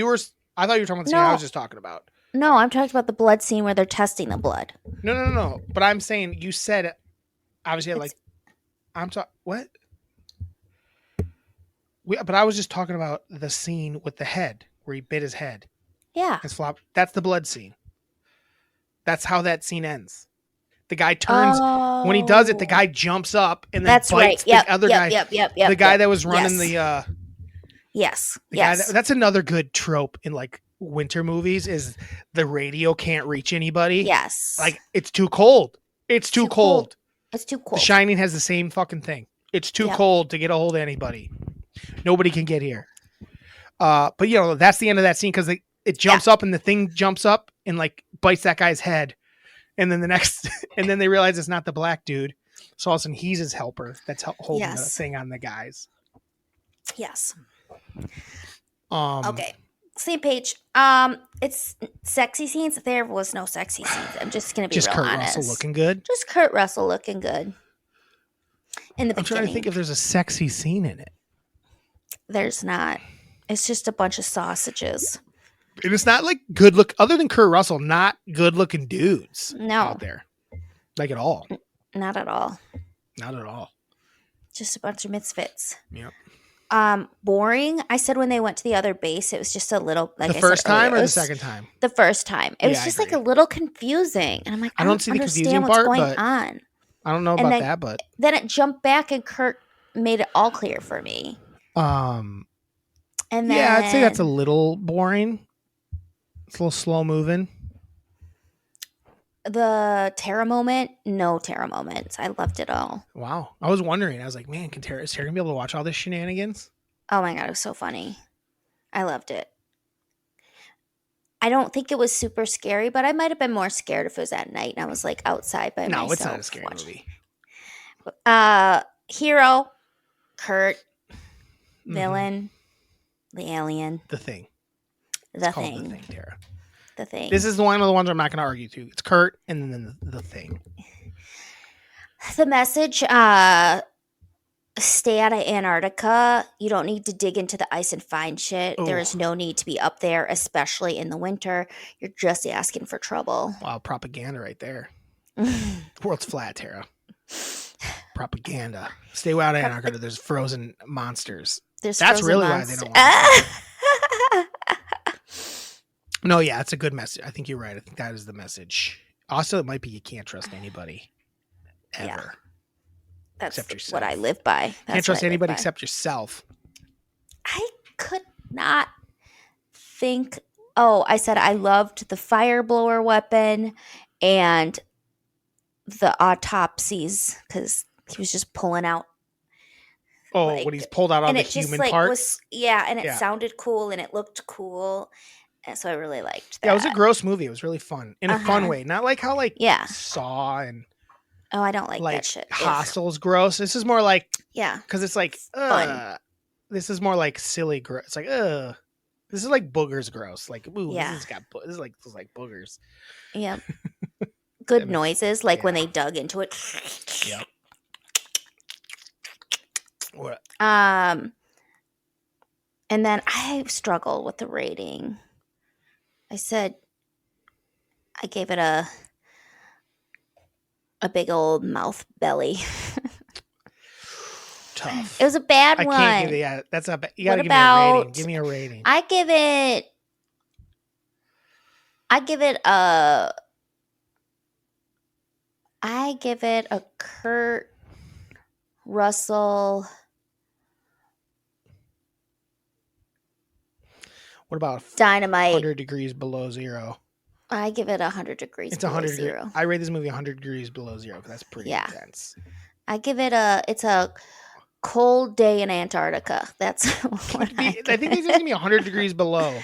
I thought you were talking about the scene I was just talking about. No, I'm talking about the blood scene where they're testing the blood. No. But I'm saying you said it. Obviously, I'm talking. What? But I was just talking about the scene with the head where he bit his head. Yeah. His flop. That's the blood scene. That's how that scene ends. The guy turns when he does it. The guy jumps up and then bites the other guy. The guy that was running the. Yes. That's another good trope in like winter movies is the radio can't reach anybody. Yes. Like it's too cold. It's too cold. It's too cold. The Shining has the same fucking thing. It's too cold to get a hold of anybody. Nobody can get here. But that's the end of that scene because it jumps up and the thing jumps up and like bites that guy's head. And then and then they realize it's not the black dude. So all of a sudden he's his helper that's holding the thing on the guys. Yes. Okay. Same page. It's sexy scenes. There was no sexy scenes. I'm just gonna be just real Kurt honest. Russell looking good. Just Kurt Russell looking good. In the beginning. I'm trying to think if there's a sexy scene in it. There's not. It's just a bunch of sausages. And it's not like good look other than Kurt Russell, not good looking dudes out there. Like at all. Not at all. Not at all. Just a bunch of misfits. Yep. Boring. I said when they went to the other base, it was just a little like the first time or the second time? The first time. It was just like a little confusing. And I'm like, I don't see the understand confusing what's part, going on. I don't know about that, but then it jumped back and Kurt made it all clear for me. And then I'd say that's a little boring. It's a little slow moving. The Tara moment, no Tara moments. I loved it all. Wow. I was wondering. I was like, man, is Tara gonna be able to watch all this shenanigans? Oh my God, it was so funny. I loved it. I don't think it was super scary, but I might have been more scared if it was at night and I was like outside by myself. No, it's not a scary movie. Hero, Kurt, villain, the alien. The Thing. The Thing. The Thing, Tara. The Thing. This is one of the ones I'm not going to argue to. It's Kurt and then the Thing. The message, stay out of Antarctica. You don't need to dig into the ice and find shit. There Oh, is no need to be up there, especially in the winter. You're just asking for trouble. wow, propaganda right there. The world's flat, Tara. Propaganda. Stay out of Antarctica. There's frozen monsters. There's That's frozen really why they don't want us. No, yeah, it's a good message. I think you're right. I think that is the message. Also, it might be you can't trust anybody ever. Yeah. That's Except yourself. what I live by. That's Can't trust what I live anybody by. except yourself. I could not think. Oh, I said I loved the fire blower weapon and the autopsies because he was just pulling out. Oh, Like, when he's pulled out all and the it just human like parts. was and it Yeah. sounded cool and it looked cool, and so I really liked that. Yeah, it was a gross movie. It was really fun in a fun Uh-huh. way, not like how Yeah. Saw and Oh, I don't like that shit. Ugh. Hostel's gross. This is more like Yeah. because it's like Fun. this is more like silly gross. It's like this is like boogers gross. Like ooh, Yeah. this is like boogers. Yeah. Good Damn it. noises, like when Yeah. they dug into it. Yep. What? And then I struggled with the rating. I said I gave it a big old mouth belly. Tough. It was a bad I one. can't give it. That's not bad. You gotta What give me a rating. about- Give me a rating. I give it a Kurt Russell. What about Dynamite. 100 degrees below zero? I give it 100 degrees It's below 100 degrees. zero. I rate this movie 100 degrees below zero because that's pretty Yeah. intense. I give it it's a cold day in Antarctica. That's what I think they just give me 100 degrees below.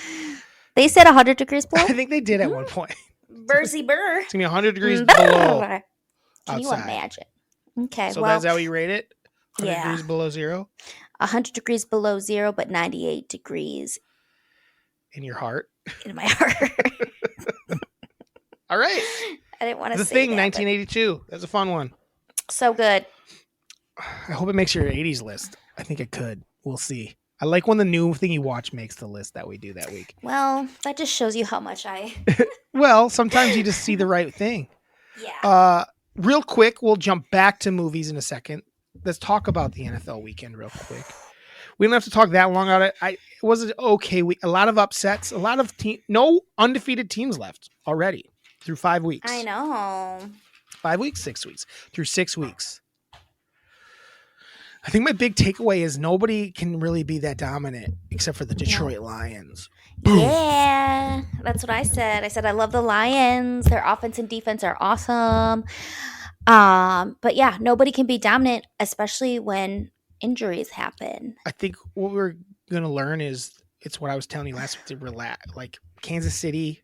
They said 100 degrees below? I think they did at one point. Bursy burr. It's gonna be 100 degrees below. Can you outside. imagine? Okay, So well, that's how you rate it? 100 yeah. degrees below zero 100 degrees below zero, but 98 degrees in your heart. in my heart. All right. I didn't want to The say Thing, that, 1982. That's a fun one. but so good. I hope it makes your 80s list. I think it could. We'll see. I like when the new thing you watch makes the list that we do that week. Well, that just shows you how much I. Well, sometimes you just see the right thing. Yeah. Real quick, we'll jump back to movies in a second. Let's talk about the NFL weekend real quick. We don't have to talk that long on it. It was an okay week. A lot of upsets. A lot of no undefeated teams left already through 5 weeks. I know. 5 weeks, 6 weeks. Through 6 weeks. I think my big takeaway is nobody can really be that dominant except for the Detroit Lions. Yeah, that's what I said. I said I love the Lions. Their offense and defense are awesome. But yeah, nobody can be dominant, especially when injuries happen. I think what we're gonna learn is it's what I was telling you last week to relax. Like Kansas City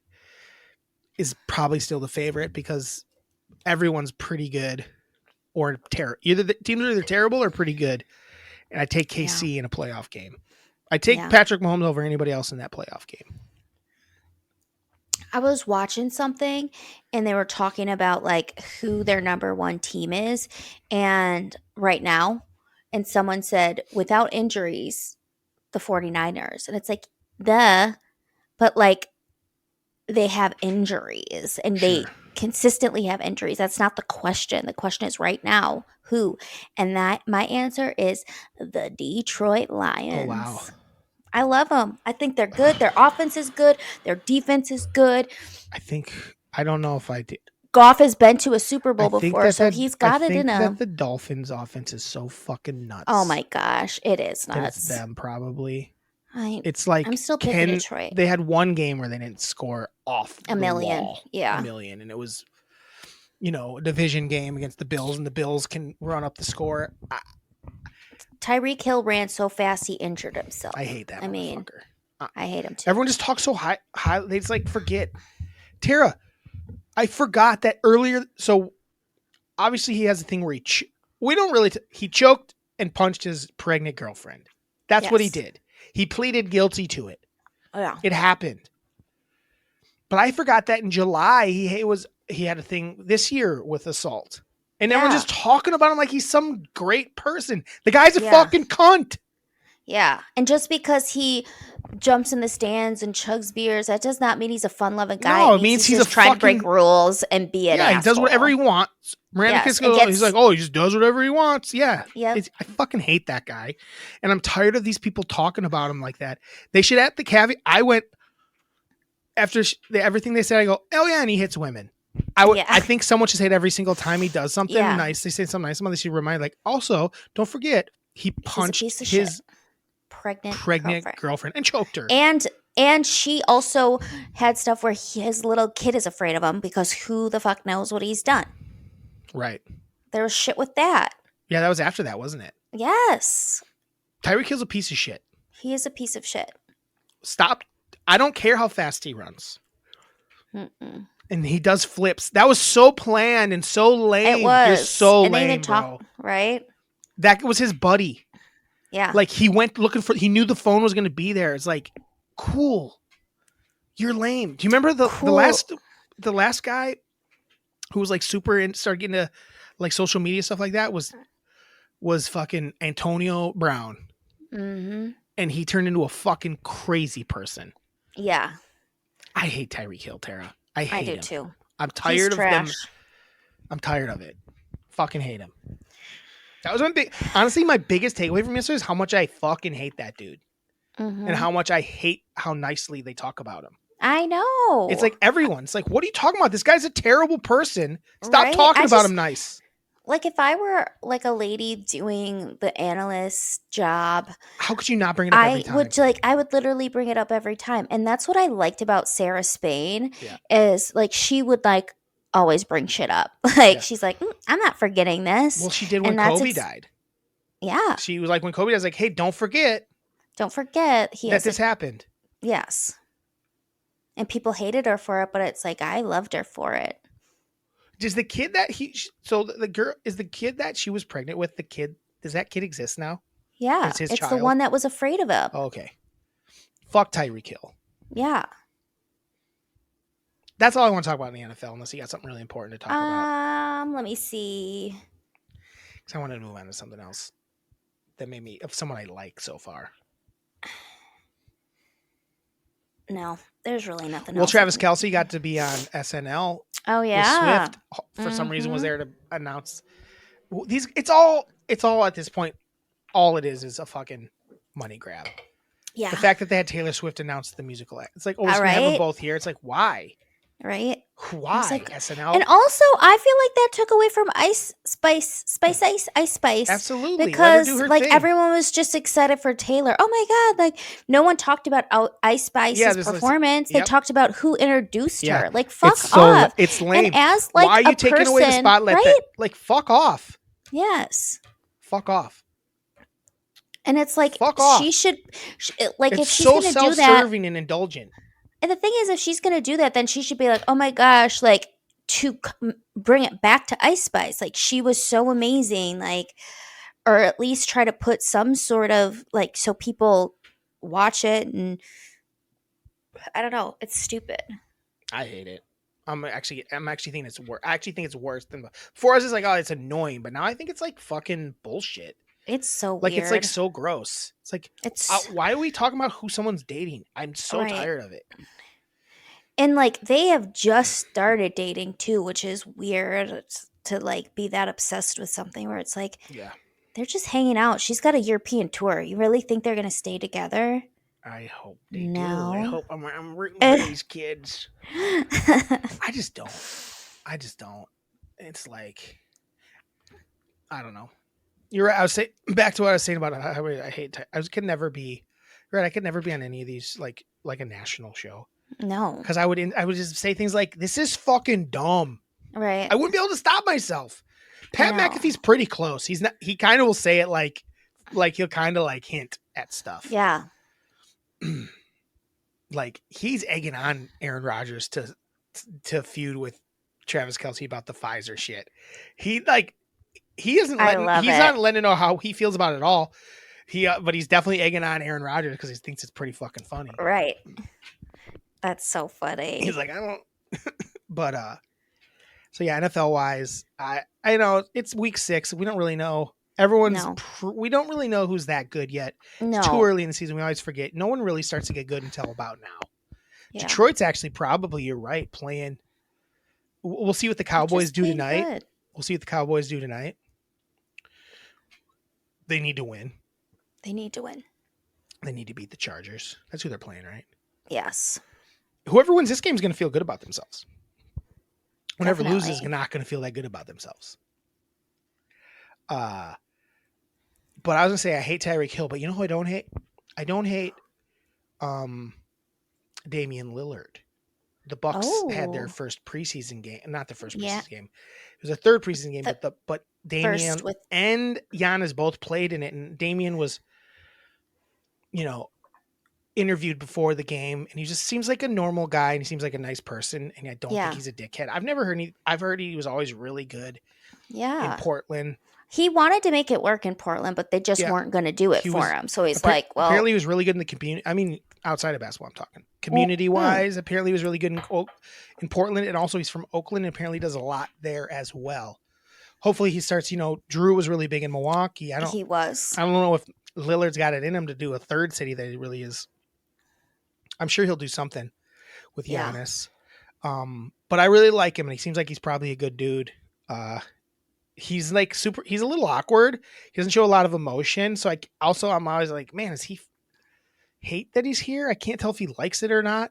is probably still the favorite because everyone's pretty good or terrible. Either the teams are either terrible or pretty good. And I take KC in a playoff game. I take Patrick Mahomes over anybody else in that playoff game. I was watching something and they were talking about like who their number one team is and right now, and someone said without injuries, the 49ers. And it's like, but like they have injuries and they consistently have injuries. That's not the question. The question is right now, who? And that my answer is the Detroit Lions. Oh, wow. I love them. I think they're good. Their offense is good. Their defense is good. I don't know if I did. Goff has been to a Super Bowl before, so he's got it in him. I think that the Dolphins' offense is so fucking nuts. Oh my gosh, it is nuts. It's them probably. It's like I'm still picking Detroit. They had one game where they didn't score off a million. Wall, yeah, a million, and it was, a division game against the Bills, and the Bills can run up the score. Tyreek Hill ran so fast he injured himself. I hate that. I hate him too. Everyone just talks so high. They just like forget. Tara, I forgot that earlier. So obviously he has a thing where he choked and punched his pregnant girlfriend. That's what he did. He pleaded guilty to it. Oh, yeah. It happened. But I forgot that in July he had a thing this year with assault. And everyone's just talking about him like he's some great person. The guy's a fucking cunt. Yeah. And just because he jumps in the stands and chugs beers, that does not mean he's a fun-loving guy. No, it means he's just a trying fucking... to break rules and be an asshole. He does whatever he wants. Miranda Kiss goes, he's like, oh, he just does whatever he wants. Yeah. I fucking hate that guy. And I'm tired of these people talking about him like that. They should add the caveat. I went, after everything they said, I go, oh yeah, and he hits women. I think someone should say it every single time he does something nice. They say something nice. Someone should remind, like, also, don't forget, he punched his pregnant girlfriend and choked her. And she also had stuff where his little kid is afraid of him because who the fuck knows what he's done. Right. There was shit with that. Yeah, that was after that, wasn't it? Yes. Tyreek Hill's a piece of shit. He is a piece of shit. Stop. I don't care how fast he runs. And he does flips. That was so planned and so lame. It was. You're so and lame, bro. Right? That was his buddy. Yeah. Like, he went looking for... He knew the phone was going to be there. It's like, cool. You're lame. Do you remember the last guy who was like super and started getting into like social media stuff like that was fucking Antonio Brown. Mm-hmm. And he turned into a fucking crazy person. Yeah. I hate Tyreek Hill, Tara. I hate him. Too. I'm tired of them. I'm tired of it. Fucking hate him. That was honestly, my biggest takeaway from yesterday is how much I fucking hate that dude. Mm-hmm. And how much I hate how nicely they talk about him. I know. It's like everyone. It's like, what are you talking about? This guy's a terrible person. Stop talking about him nice. Like, if I were like a lady doing the analyst job, how could you not bring it up every time? I would literally bring it up every time. And that's what I liked about Sarah Spain is like she would like always bring shit up. Like she's like, I'm not forgetting this. Well, she did when Kobe died. Yeah. She was like, when Kobe died, I was like, hey, don't forget that this happened. Yes. And people hated her for it, but it's like, I loved her for it. Does the kid that the girl is the kid that she was pregnant with, the kid, does that kid exist now? Yeah. It's the one that was afraid of him. Oh, okay. Fuck Tyreek Hill. Yeah. That's all I want to talk about in the NFL, unless you got something really important to talk about. Let me see. Because I wanted to move on to something else that made me, of someone I like so far. No, there's really nothing else. Well, Travis Kelce got to be on SNL. Oh yeah. Swift for some reason was there to announce these. It's all at this point. All it is a fucking money grab. Yeah. The fact that they had Taylor Swift announce the musical act. It's like, oh, we're gonna have them both here. It's like, why? Right. Why like, SNL? And also, I feel like that took away from Ice Spice. Absolutely. Because like thing. everyone was just excited for Taylor. Oh my god! Like no one talked about Ice Spice's performance. They talked about who introduced her. Like fuck off. It's lame. And as like why are you taking away the spotlight? Right? Like fuck off. Yes. Fuck off. And it's like she should like it's if she's so gonna do that, self-serving and indulgent. And the thing is, if she's going to do that, then she should be like, oh my gosh, like to bring it back to Ice Spice. Like she was so amazing. Like, or at least try to put some sort of like, so people watch it. And I don't know. It's stupid. I hate it. I'm actually thinking it's worse. I actually think it's worse than before. I was just like, oh, it's annoying. But now I think it's like fucking bullshit. It's so like weird. It's like so gross. It's like why are we talking about who someone's dating? I'm so tired of it. And like they have just started dating too, which is weird to like be that obsessed with something where it's like they're just hanging out. She's got a European tour. You really think they're gonna stay together? I hope they do. I hope I'm rooting for these kids. I just don't. It's like I don't know. You're right. I was saying back to what I was saying about how I hate. I could never be. Right. I could never be on any of these like a national show. No. Because I would just say things like, "This is fucking dumb." Right. I wouldn't be able to stop myself. Pat McAfee's pretty close. He's not. He kind of will say it like he'll kind of like hint at stuff. Yeah. Like he's egging on Aaron Rodgers to feud with Travis Kelce about the Pfizer shit. He isn't not letting to know how he feels about it at all. But he's definitely egging on Aaron Rodgers because he thinks it's pretty fucking funny. Right. That's so funny. He's like, I don't. But so yeah, NFL wise, I know it's week 6. We don't really know. Everyone's No. we don't really know who's that good yet. It's too No. early in the season. We always forget. No one really starts to get good until about now. Yeah. Detroit's actually probably, you're right, playing. We'll see what the Cowboys do tonight. Good. We'll see what the Cowboys do tonight. They need to win. They need to win. They need to beat the Chargers. That's who they're playing, right? Yes. Whoever wins this game is going to feel good about themselves. Whoever loses is Definitely. not going to feel that good about themselves. But I was going to say I hate Tyreek Hill, but you know who I don't hate? I don't hate Damian Lillard. The Bucks had their first preseason game, not the first preseason game. It was a third preseason game, but Damian and Giannis both played in it, and Damian was, interviewed before the game, and he just seems like a normal guy, and he seems like a nice person, and I don't think he's a dickhead. I've heard he was always really good. Yeah. In Portland. He wanted to make it work in Portland, but they just weren't going to do it for him. So he's like, well. Apparently he was really good in the community. I mean, outside of basketball, I'm talking. Community-wise, apparently he was really good in Portland, and also he's from Oakland, and apparently does a lot there as well. Hopefully he starts, Drew was really big in Milwaukee. He was. I don't know if Lillard's got it in him to do a third city that he really is. I'm sure he'll do something with Giannis. But I really like him, and he seems like he's probably a good dude. He's like he's a little awkward. He doesn't show a lot of emotion. So I'm always like, man, does he hate that he's here? I can't tell if he likes it or not.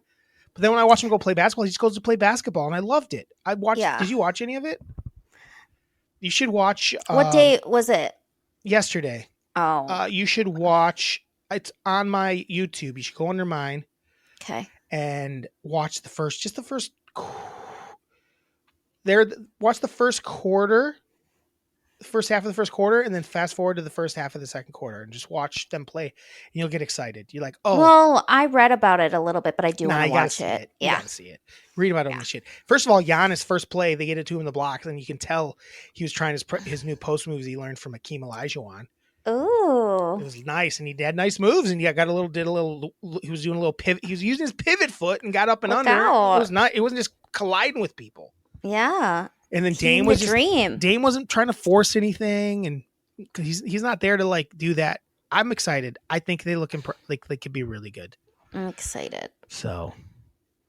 But then when I watch him go play basketball, he just goes to play basketball, and I loved it. Did you watch any of it? You should watch. What day was it? Yesterday. Oh. You should watch. It's on my YouTube. You should go under mine. Okay. And watch watch the first quarter. The first half of the first quarter, and then fast forward to the first half of the second quarter and just watch them play, and you'll get excited. You're like, oh. Well, I read about it a little bit, but I do want to watch it. You gotta see it. Read about it on the shit. First of all, Giannis' first play, they get it to him in the blocks, and you can tell he was trying his new post moves he learned from Akeem Olajuwon. Ooh. It was nice, and he had nice moves, and he was doing a little pivot. He was using his pivot foot and got up and under. Out. It was not. It wasn't just colliding with people. Yeah. And then Dame wasn't trying to force anything, and he's not there to like do that. I'm excited. I think they like they could be really good. I'm excited. So,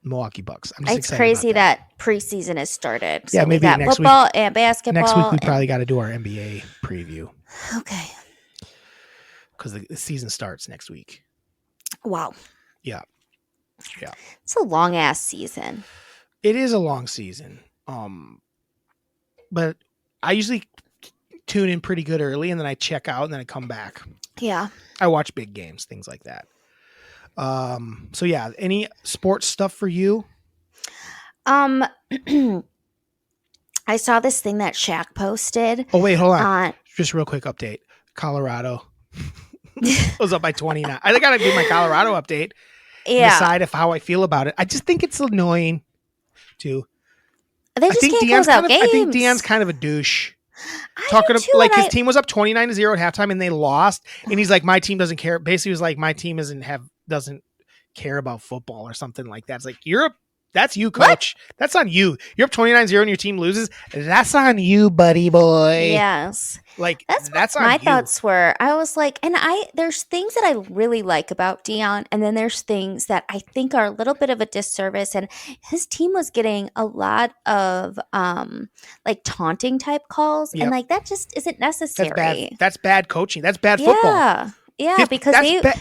Milwaukee Bucks. I'm just it's excited crazy about that preseason has started. So yeah, maybe we got next football week, and basketball. Next week we probably got to do our NBA preview. Okay. Because the season starts next week. Wow. Yeah. It's a long ass season. It is a long season. But I usually tune in pretty good early, and then I check out, and then I come back. Yeah. I watch big games, things like that. So yeah, any sports stuff for you? I saw this thing that Shaq posted. Oh wait, hold on. Just real quick update. Colorado was up by 29. I gotta do my Colorado update. Yeah. Decide how I feel about it. I just think it's annoying too. They just can't close out games. I think Deion's kind of a douche. His team was up 29-0 at halftime and they lost. And he's like, my team doesn't care. Basically, he was like, my team doesn't care about football or something like that. It's like, that's you, coach. What? That's on you. You're up 29-0 and your team loses. That's on you, buddy boy. Yes. Like, that's on my you. thoughts were. I was like, there's things that I really like about Deion, and then there's things that I think are a little bit of a disservice. And his team was getting a lot of like taunting type calls, and like that just isn't necessary. That's bad coaching. That's bad football. Yeah, because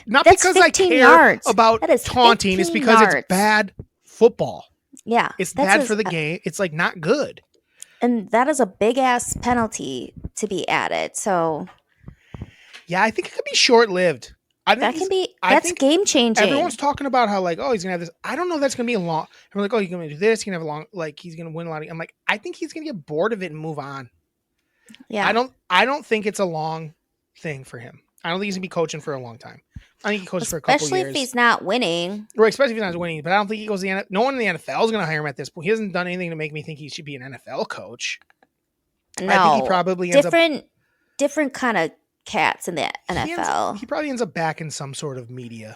not because I care yards. about taunting. It's because it's bad football. Yeah. It's bad for the game. It's like not good. And that is a big ass penalty to be added. So yeah, I think it could be short lived. That's game changing. Everyone's talking about how like, oh, he's gonna have this. I don't know if that's gonna be a long. I'm like, oh, he's gonna do this. He's gonna have a long, like he's gonna win a lot. I'm like, I think he's gonna get bored of it and move on. Yeah. I don't think it's a long thing for him. I don't think he's gonna be coaching for a long time. I think he coaches for a couple years. Especially if he's not winning. Right, especially if he's not winning. But I don't think he goes to the NFL. No one in the NFL is going to hire him at this point. He hasn't done anything to make me think he should be an NFL coach. No. I think he probably ends up... Different kind of cats in the NFL. He probably ends up back in some sort of media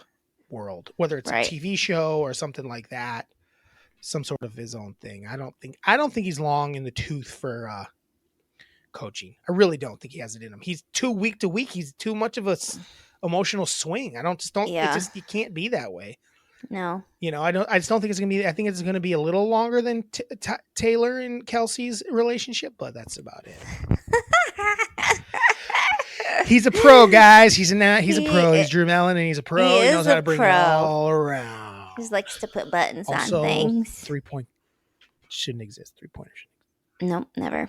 world, whether it's a TV show or something like that. Some sort of his own thing. I don't think he's long in the tooth for coaching. I really don't think he has it in him. He's too week to week. He's too much of a emotional swing. Yeah. You can't be that way. No. I just don't think it's going to be, I think it's going to be a little longer than Taylor and Kelsey's relationship, but that's about it. He's a pro, guys. He's a pro. He's Drew Mellon, and he's a pro. He knows how to bring it all around. He likes to put buttons also, on things. 3-point shouldn't exist. 3-pointers. Nope, never.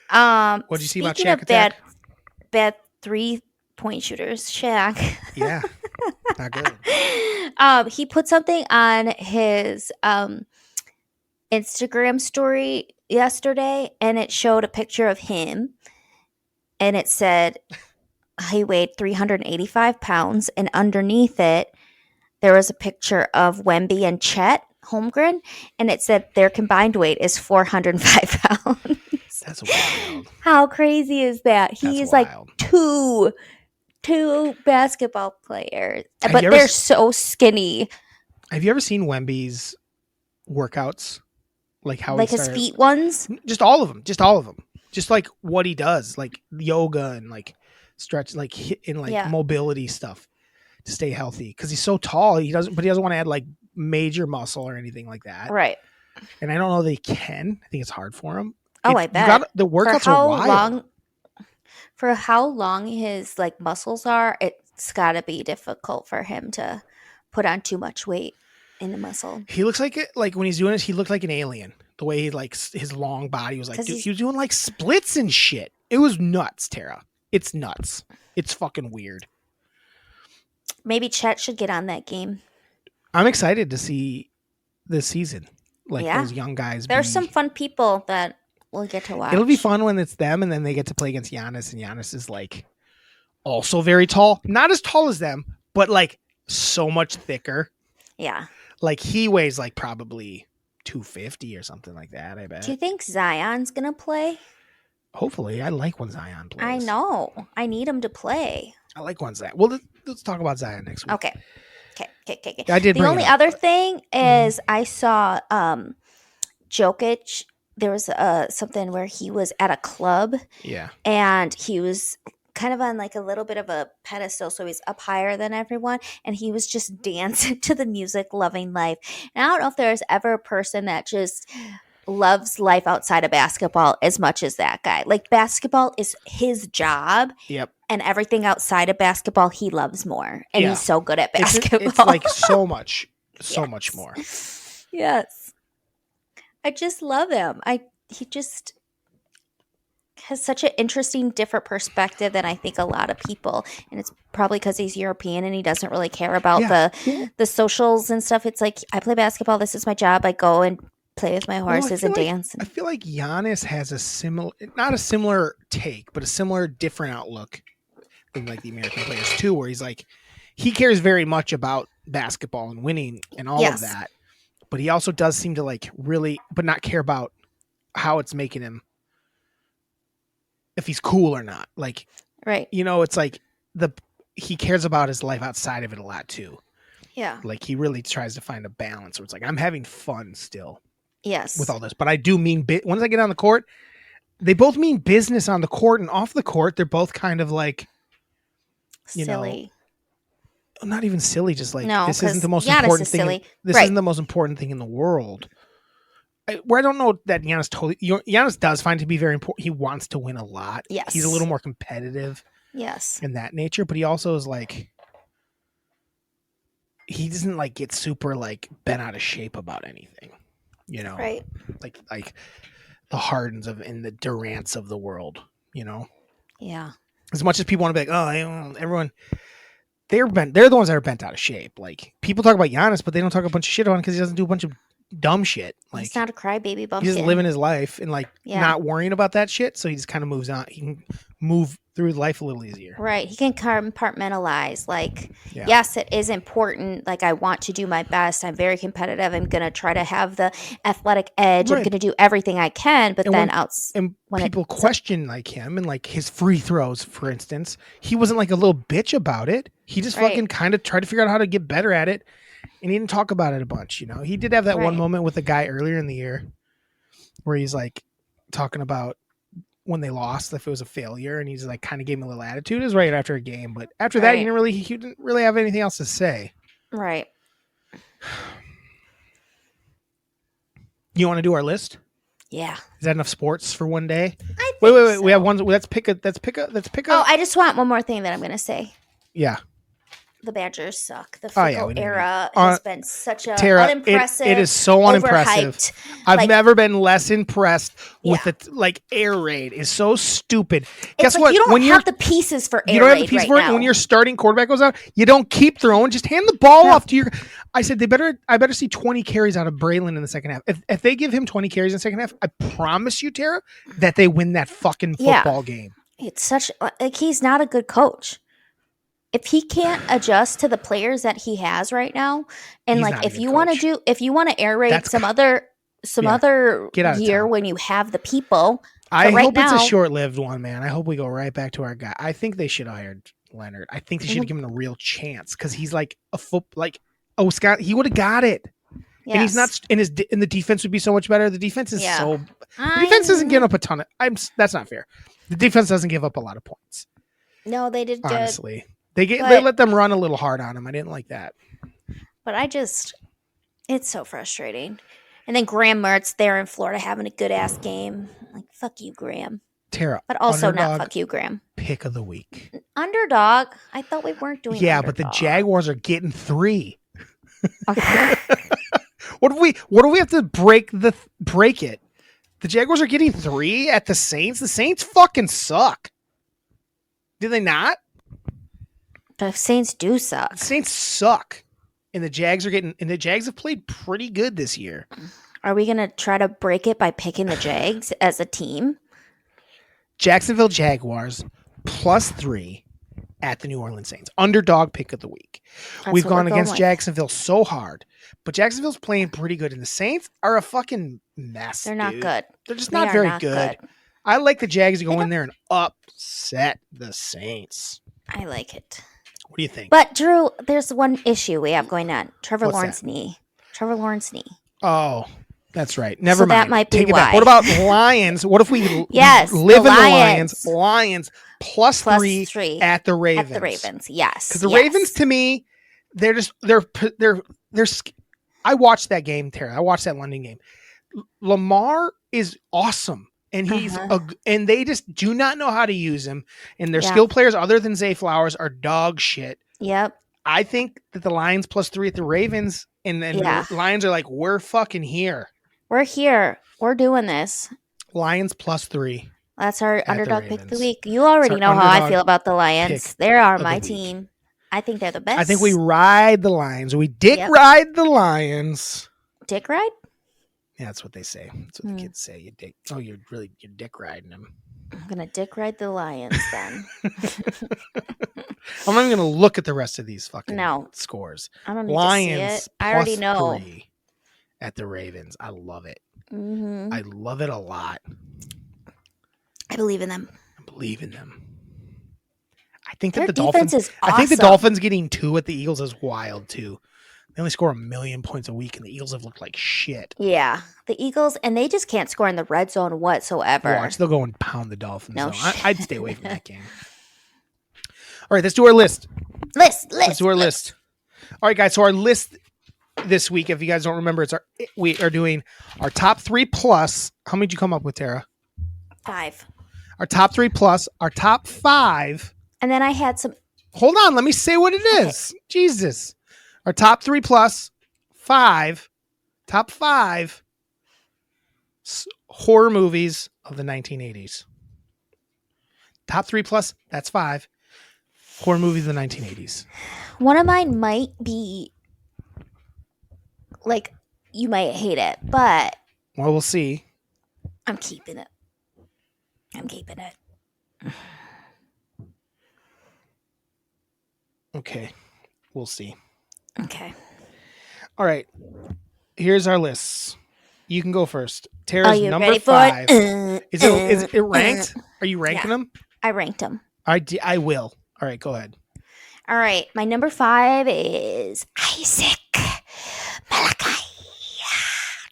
What did you see about Shaq attack? Bad 3-point shooters, Shaq. Yeah, not good. He put something on his Instagram story yesterday, and it showed a picture of him, and it said he weighed 385 pounds, and underneath it, there was a picture of Wemby and Chet Holmgren, and it said their combined weight is 405 pounds. That's wild. How crazy is that? He's like two basketball players, but they're so skinny. Have you ever seen Wemby's workouts? Like how his feet ones? Just all of them. Just like what he does, like yoga and like stretch, like mobility stuff to stay healthy. Because he's so tall, he doesn't want to add like major muscle or anything like that. Right. And I don't know that he can. I think it's hard for him. I bet the workouts are wild. For how long his like muscles are, it's got to be difficult for him to put on too much weight in the muscle. He looks like when he's doing this, he looked like an alien. The way he like his long body was like, dude, he was doing like splits and shit. It was nuts, Tara. It's nuts. It's fucking weird. Maybe Chet should get on that game. I'm excited to see this season. Like those young guys. There's some fun people that we'll get to watch. It'll be fun when it's them, and then they get to play against Giannis, and Giannis is like also very tall. Not as tall as them, but like so much thicker. Yeah. Like he weighs like probably 250 or something like that, I bet. Do you think Zion's going to play? Hopefully. I like when Zion plays. I know. I need him to play. I like when Zion. Well, let's talk about Zion next week. Okay. I did. The only other thing is I saw Jokic. There was something where he was at a club. Yeah. And he was kind of on like a little bit of a pedestal, so he's up higher than everyone, and he was just dancing to the music, loving life. And I don't know if there's ever a person that just loves life outside of basketball as much as that guy. Like basketball is his job. Yep. And everything outside of basketball he loves more. And he's so good at basketball. It's like so much more. Yes. I just love him. He just has such an interesting, different perspective than I think a lot of people. And it's probably because he's European and he doesn't really care about the socials and stuff. It's like, I play basketball. This is my job. I go and play with my horses and dance. I feel like Giannis has not a similar take, but a similar different outlook than like the American players too, where he's like, he cares very much about basketball and winning and all of that. But he also does seem to like really, but not care about how it's making him, if he's cool or not. Like, right. It's like he cares about his life outside of it a lot too. Yeah. Like he really tries to find a balance where it's like, I'm having fun still. Yes. With all this, but I do mean once I get on the court, they both mean business on the court and off the court. They're both kind of like, silly. Not even silly. Just like, no, this isn't the most Giannis important is thing. Silly. This isn't the most important thing in the world. Where I don't know that Giannis does find it to be very important. He wants to win a lot. Yes. He's a little more competitive. Yes. In that nature, but he also is like, he doesn't like get super like bent out of shape about anything. Right. Like the Hardens and the Durants of the world, Yeah. As much as people want to be like, everyone, they're the ones that are bent out of shape. Like people talk about Giannis, but they don't talk a bunch of shit on because he doesn't do a bunch of dumb shit. Like he's not a crybaby bumpkin. He's just living his life and like not worrying about that shit. So he just kind of moves on. He can move through life a little easier. Right. He can compartmentalize. Like, yes, it is important. Like, I want to do my best. I'm very competitive. I'm going to try to have the athletic edge. Right. I'm going to do everything I can. But when people question like him and like his free throws, for instance, he wasn't like a little bitch about it. He just fucking kind of tried to figure out how to get better at it. And he didn't talk about it a bunch. He did have that one moment with a guy earlier in the year where he's like talking about when they lost, if it was a failure, and he's like kind of gave me a little attitude. It was right after a game, but after that, he didn't really have anything else to say. Right. You want to do our list? Yeah. Is that enough sports for one day? Wait. So. We have one. Let's pick a. Oh, I just want one more thing that I'm going to say. Yeah. The Badgers suck. The Fickle era has been such a Tara, unimpressive. It is so unimpressive. Overhyped. I've never been less impressed with it. Like air raid is so stupid. Guess what? You don't have the pieces for air raid. You don't have the pieces for it. When your starting quarterback goes out, you don't keep throwing. Just hand the ball off to your. I said I better see 20 carries out of Braylon in the second half. If they give him 20 carries in the second half, I promise you, Tara, that they win that fucking football game. It's such like he's not a good coach. If he can't adjust to the players that he has right now, and like if you want to air raid some other year when you have the people, I hope it's a short-lived one, man. I hope we go right back to our guy. I think they should have hired Leonard. I think they should have given him a real chance because he's like Scott. He would have got it, and he's not. And the defense would be so much better. The defense is the defense doesn't give up a ton of. That's not fair. The defense doesn't give up a lot of points. No, they did. Honestly. They let them run a little hard on him. I didn't like that. But it's so frustrating. And then Graham Mertz there in Florida having a good ass game. Like, fuck you, Graham. Tara. But also not fuck you, Graham. Pick of the week. Underdog. I thought we weren't doing underdog. But the Jaguars are getting 3. Okay. What do we have to break it? The Jaguars are getting 3 at the Saints. The Saints fucking suck. Do they not? The Saints do suck. The Saints suck. And the Jags have played pretty good this year. Are we going to try to break it by picking the Jags as a team? Jacksonville Jaguars +3 at the New Orleans Saints. Underdog pick of the week. We've gone against Jacksonville so hard. But Jacksonville's playing pretty good. And the Saints are a fucking mess. They're not good. They're just not very good. I like the Jags to go in there and upset the Saints. I like it. What do you think? But Drew, there's one issue we have going on. Trevor Lawrence knee. Oh, that's right. Never mind. That might be Take it why. back. What about Lions? What if we live in the Lions? Lions +3 at the Ravens. At the Ravens, yes. Because the Ravens, to me, they're I watched that game, Tara. I watched that London game. Lamar is awesome. And and they just do not know how to use him. And their skill players, other than Zay Flowers, are dog shit. Yep. I think that the Lions +3 at the Ravens, and then the Lions are like, we're fucking here. We're here. We're doing this. Lions +3. That's our underdog pick of the week. You already know how I feel about the Lions. They are my team. I think they're the best. I think we ride the Lions. We ride the Lions. Dick ride? Yeah, that's what they say. That's what the kids say. You're dick riding them. I'm gonna dick ride the Lions then. I'm not even gonna look at the rest of these fucking scores. I don't need Lions to see it. I already know. +3 at the Ravens. I love it. Mm-hmm. I love it a lot. I believe in them. I think that Their the Dolphins is awesome. I think the Dolphins getting 2 at the Eagles is wild too. They only score 1 million points a week, and the Eagles have looked like shit. Yeah, the Eagles, and they just can't score in the red zone whatsoever. Watch, they'll go and pound the Dolphins. No, I'd stay away from that game. All right, let's do our list. Let's do our list. All right, guys. So our list this week, if you guys don't remember, we are doing our top 3 plus. How many did you come up with, Tara? 5. Our top 3 plus, our top 5. And then I had some. Hold on, let me say what it is. Okay. Jesus. Our top 3 plus 5, top 5 horror movies of the 1980s. Top 3 plus, that's 5 horror movies of the 1980s. One of mine might be like, you might hate it, but. Well, we'll see. I'm keeping it. Okay. We'll see. Okay. All right. Here's our lists. You can go first. Tara's number ready 5. Is it ranked? Are you ranking them? I ranked them. I will. All right, go ahead. All right. My number 5 is Isaac Malachi.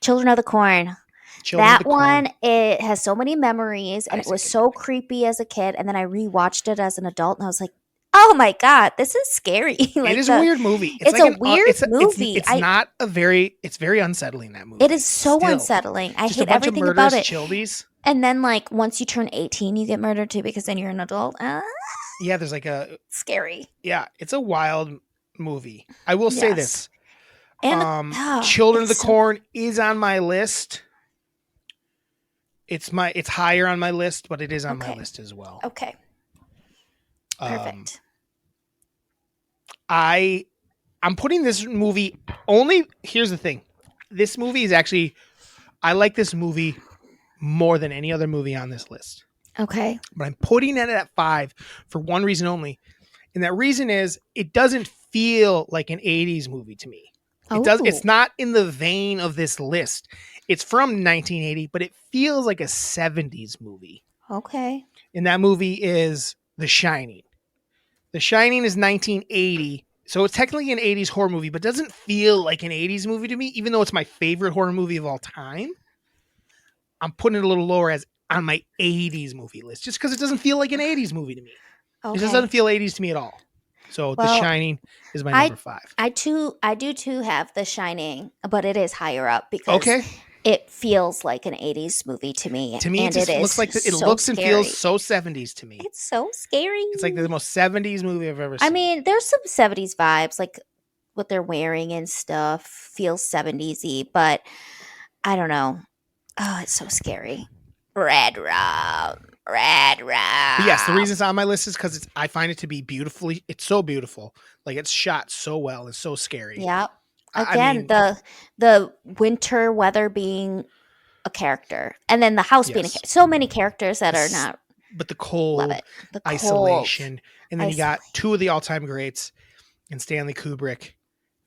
Children of the Corn. Children of That the Corn. one, it has so many memories, and it was so creepy as a kid. And then I rewatched it as an adult, and I was like, "Oh my god, this is scary!" It is a weird movie. It's like a weird movie. It's not a very. It's very unsettling, that movie. It is so Still. unsettling. I Just a hate bunch of everything about murderous it. childies. And then, like, once you turn 18, you get murdered too because then you're an adult. Yeah, there's like a Scary. yeah. It's a wild movie. I will say this. And Children of the Corn is on my list. It's higher on my list, but it is on my list as well. Okay. Perfect. I'm putting this movie only. Here's the thing. This movie is actually, I like this movie more than any other movie on this list. Okay. But I'm putting it at 5 for one reason only. And that reason is it doesn't feel like an 80s movie to me. It's not in the vein of this list. It's from 1980, but it feels like a 70s movie. Okay. And that movie is The Shining. The Shining is 1980. So it's technically an 80s horror movie, but doesn't feel like an 80s movie to me, even though it's my favorite horror movie of all time. I'm putting it a little lower as on my 80s movie list, just because it doesn't feel like an 80s movie to me. Okay. It just doesn't feel 80s to me at all. So The Shining is my number 5. I do too have The Shining, but it is higher up because it feels like an 80s movie to me. To me, it just looks like it looks and feels so 70s to me. It's so scary. It's like the most 70s movie I've ever seen. I mean, there's some 70s vibes, like what they're wearing and stuff feels 70s-y, but I don't know. Oh, it's so scary. Red rum. But yes, the reason it's on my list is because I find it to be beautifully. It's so beautiful. Like it's shot so well. It's so scary. Yeah. Again, the winter weather being a character, and then the house being so many characters that are not. But the cold, isolation, and then you got two of the all-time greats, and Stanley Kubrick,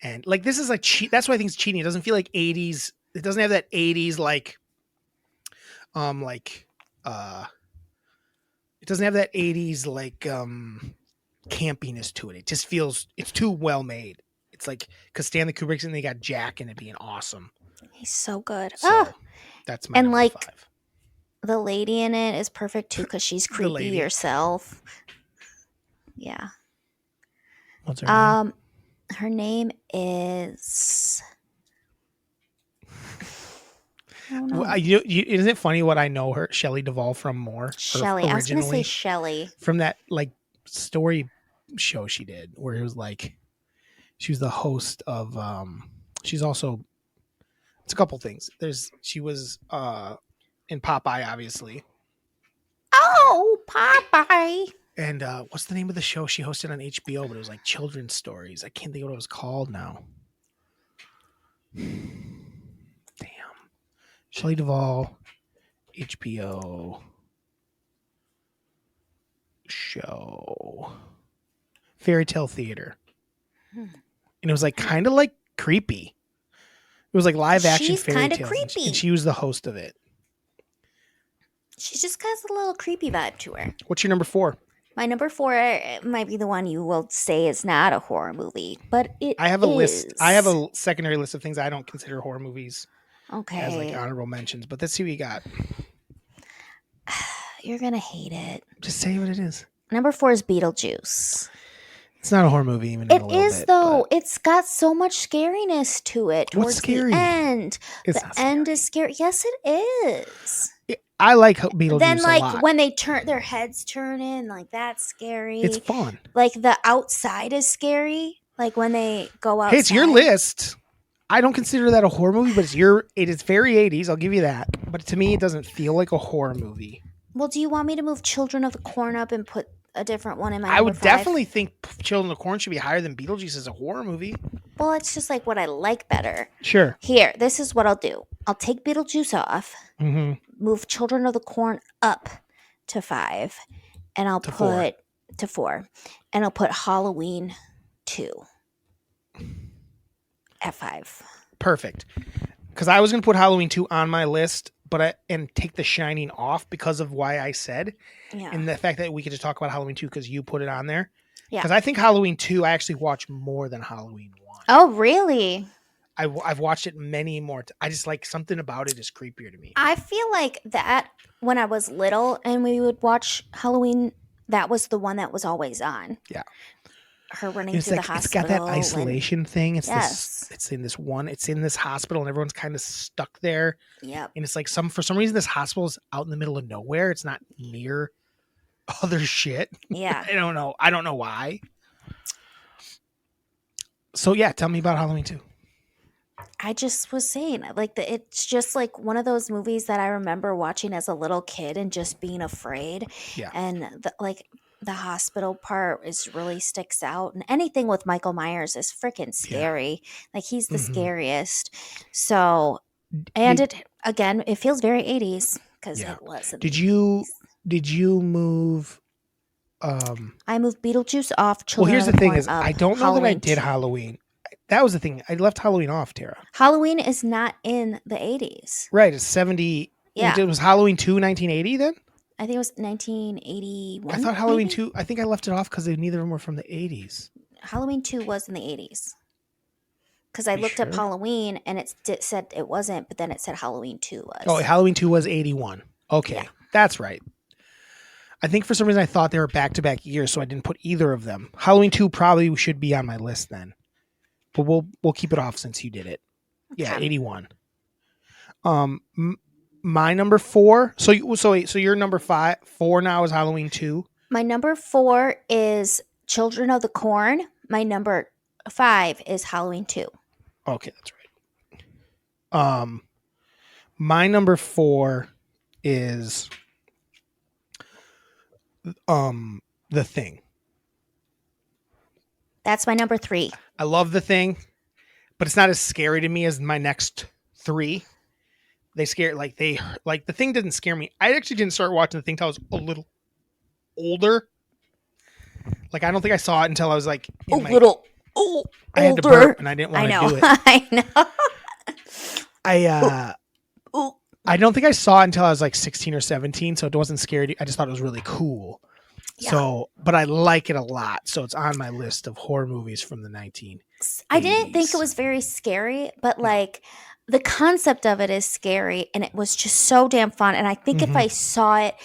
and like this is like that's why I think it's cheating. It doesn't feel like 80s. It doesn't have that 80s it doesn't have that 80s campiness to it. It just feels it's too well made. It's like because Stanley Kubrick's and they got Jack in it being awesome. He's so good. So that's my number 5. The lady in it is perfect too because she's creepy herself. Yeah. What's her name? Her name is. Well, isn't it funny what I know her Shelley Duvall from more? Shelley, I was going to say Shelley from that like story show she did where it was like she was the host of. She's also it's a couple things. She was in Popeye, obviously. Oh, Popeye! And what's the name of the show she hosted on HBO? But it was like children's stories. I can't think of what it was called now. Shelley Duvall, HBO show, Fairy Tale Theater, and it was like kind of like creepy. It was like live action fairy tales, creepy. And she was the host of it. She just has a little creepy vibe to her. What's your number 4? My number 4 might be the one you will say is not a horror movie, but I have a list. I have a secondary list of things I don't consider horror movies. Okay. As like honorable mentions, but let's see what you got. You're gonna hate it. Just say what it is. Number 4 is Beetlejuice. It's not a horror movie, even. It is though. It's got so much scariness to it. What's scary? The end. The end is scary. Yes, it is. I like Beetlejuice. Then, like a lot. when they turn their heads turn in, like that's scary. It's fun. Like the outside is scary. Like when they go outside. Hey, it's your list. I don't consider that a horror movie, but it is very 80s. I'll give you that. But to me, it doesn't feel like a horror movie. Well, do you want me to move Children of the Corn up and put a different one in my I would 5? definitely think Children of the Corn should be higher than Beetlejuice as a horror movie. Well, it's just like what I like better. Sure. Here, this is what I'll do. I'll take Beetlejuice off, move Children of the Corn up to 5, and I'll put to 4, and I'll put Halloween 2 at 5. Perfect. Because I was going to put Halloween 2 on my list, and take The Shining off because of why I said, and the fact that we could just talk about Halloween 2 because you put it on there. Yeah. Because I think Halloween 2 I actually watched more than Halloween 1. Oh, really? I've watched it many more. I just like something about it is creepier to me. I feel like that when I was little and we would watch Halloween, that was the one that was always on. Yeah. Her running And it's through like the it's got hospital. that isolation thing. It's Yes. It's in this hospital and everyone's kind of stuck there. Yep. And it's like for some reason this hospital is out in the middle of nowhere. It's not near other shit. Yeah. I don't know why. So yeah, tell me about Halloween 2. I just was saying, like, it's just like one of those movies that I remember watching as a little kid and just being afraid. Yeah. And the hospital part really sticks out. And anything with Michael Myers is freaking scary. Like, he's the scariest. So, and it feels very 80s because it was. Did you move? I moved Beetlejuice off. Well, here's the thing: is up, I don't know that I Halloween did 2. Halloween. That was the thing. I left Halloween off, Tara. Halloween is not in the 80s. Right. It's 70. Yeah. It was Halloween 2, 1980 then? I think it was 1981. I thought Halloween maybe? 2, I think I left it off because neither of them were from the 80s. Halloween 2 was in the 80s. Because I looked up sure? Halloween and it said it wasn't, but then it said Halloween 2 was. Oh, Halloween 2 was 81. Okay. Yeah. That's right. I think for some reason I thought they were back-to-back years, so I didn't put either of them. Halloween 2 probably should be on my list then. But we'll keep it off since you did it. Yeah, Okay. 81. My number 4. So you're number 4 now is Halloween 2. My number 4 is Children of the Corn. My number 5 is Halloween 2. Okay, that's right. My number 4 is The Thing. That's my number 3. I love The Thing, but it's not as scary to me as my next 3. The Thing didn't scare me. I actually didn't start watching The Thing until I was a little older. Like I don't think I saw it until I was like older. I had to burp and I didn't want to do it. I know. I don't think I saw it until I was like 16 or 17, so it wasn't scary. I just thought it was really cool. Yeah. So, but I like it a lot. So it's on my list of horror movies from the 1980s. I didn't think it was very scary, but like the concept of it is scary and it was just so damn fun. And I think if I saw it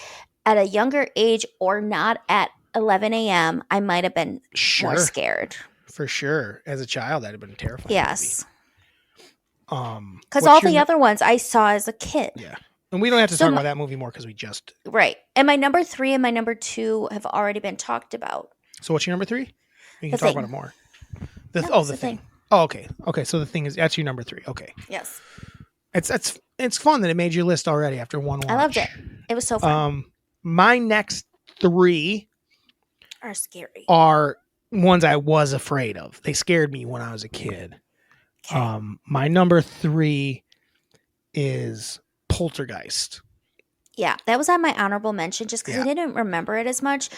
at a younger age or not at 11 a.m., I might have been more scared. For sure. As a child, that'd have been terrifying. Yes. Because Because all the other ones I saw as a kid. Yeah. And we don't have to talk about that movie more because we just. Right. And my number 3 and my number 2 have already been talked about. So what's your number 3? You can talk about it more. The Thing. Oh, okay. Okay. So The Thing that's your number 3. Okay. Yes. It's fun that it made your list already after one watch. I loved it. It was so fun. My next 3 are scary. Are ones I was afraid of. They scared me when I was a kid. Okay. My number 3 is Poltergeist. Yeah, that was on my honorable mention just because I didn't remember it as much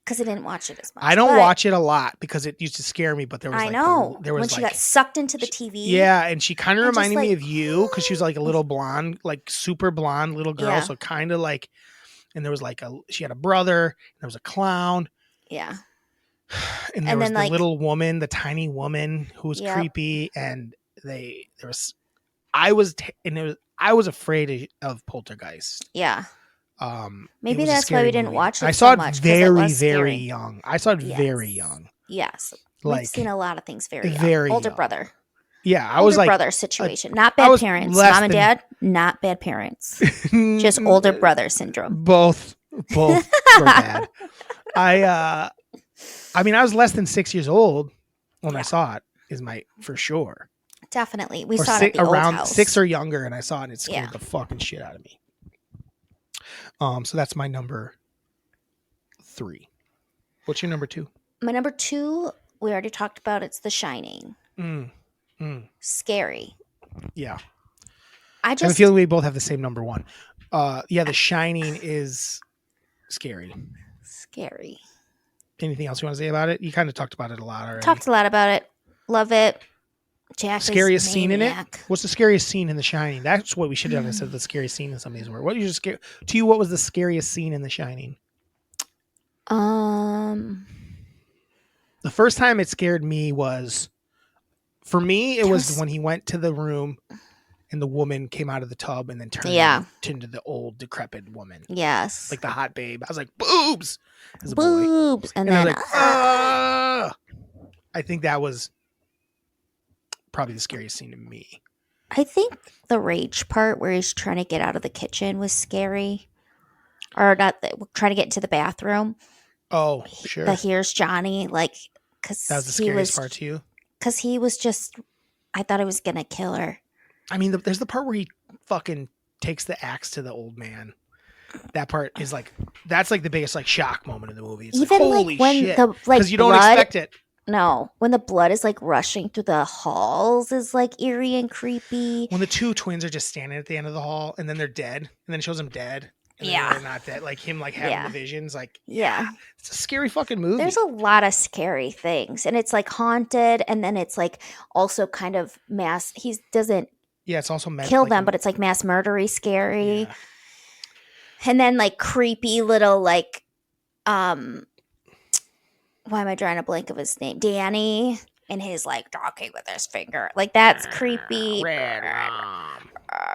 because I didn't watch it as much. I don't watch it a lot because it used to scare me, but there was when she got sucked into the TV. Yeah, and she kind of reminded me of you because she was like a little blonde, like super blonde little girl. Yeah. So kind of like, and there was like she had a brother, and there was a clown. Yeah. And there was the little woman, the tiny woman who was creepy, and I was afraid of Poltergeist. Yeah. Maybe that's why we didn't watch it. I saw so it much, very scary. young. I saw it very young. Yes. We've seen a lot of things very young. Very older young. brother. Yeah, I was like brother situation. Not bad parents. Mom and dad, not bad parents. Just older brother syndrome. Both were bad. I mean, I was less than 6 years old when I saw it. Is my for sure. Definitely, we saw it at the around old house. 6 or younger, and I saw it. And it scared the fucking shit out of me. So that's my number 3. What's your number 2? My number 2, we already talked about. It's The Shining. Scary. Yeah. I have a feeling we both have the same number 1. The Shining is scary. Scary. Anything else you want to say about it? You kind of talked about it a lot already. Talked a lot about it. Love it. Jack scariest is scene in it? What's the scariest scene in The Shining? That's what we should have done instead of the scariest scene in some of these words. To you, what was the scariest scene in The Shining? The first time it scared me was For me, it That was was- when he went to the room and the woman came out of the tub and then turned into the old decrepit woman, Yes. like the hot babe. I was like, boobs, as a boy. Boobs. And And I then was like, ah! I think that was probably the scariest scene to me. I think the rage part where he's trying to get out of the kitchen was scary. Or not, trying to get into the bathroom. Oh, sure. Here's Johnny, like, because That was the scariest part to you? Because he was just, I thought I was going to kill her. I mean, there's the part where he fucking takes the axe to the old man. That part is like, that's like the biggest like shock moment in the movie. It's Even like, holy like when shit. the like Because you don't blood, expect it. No, when the blood is like rushing through the halls is like eerie and creepy. When the two twins are just standing at the end of the hall and then they're dead, and then it shows them dead. And then they're not dead. Like him, like having the visions. Like, yeah, it's a scary fucking movie. There's a lot of scary things, and it's like haunted, and then it's like also kind of mass. He doesn't. Yeah, it's also kill like them, but it's like mass murdery, scary, yeah. And then like creepy little like, why am I drawing a blank of his name? Danny. And his like talking with his finger, like that's creepy. Red rum.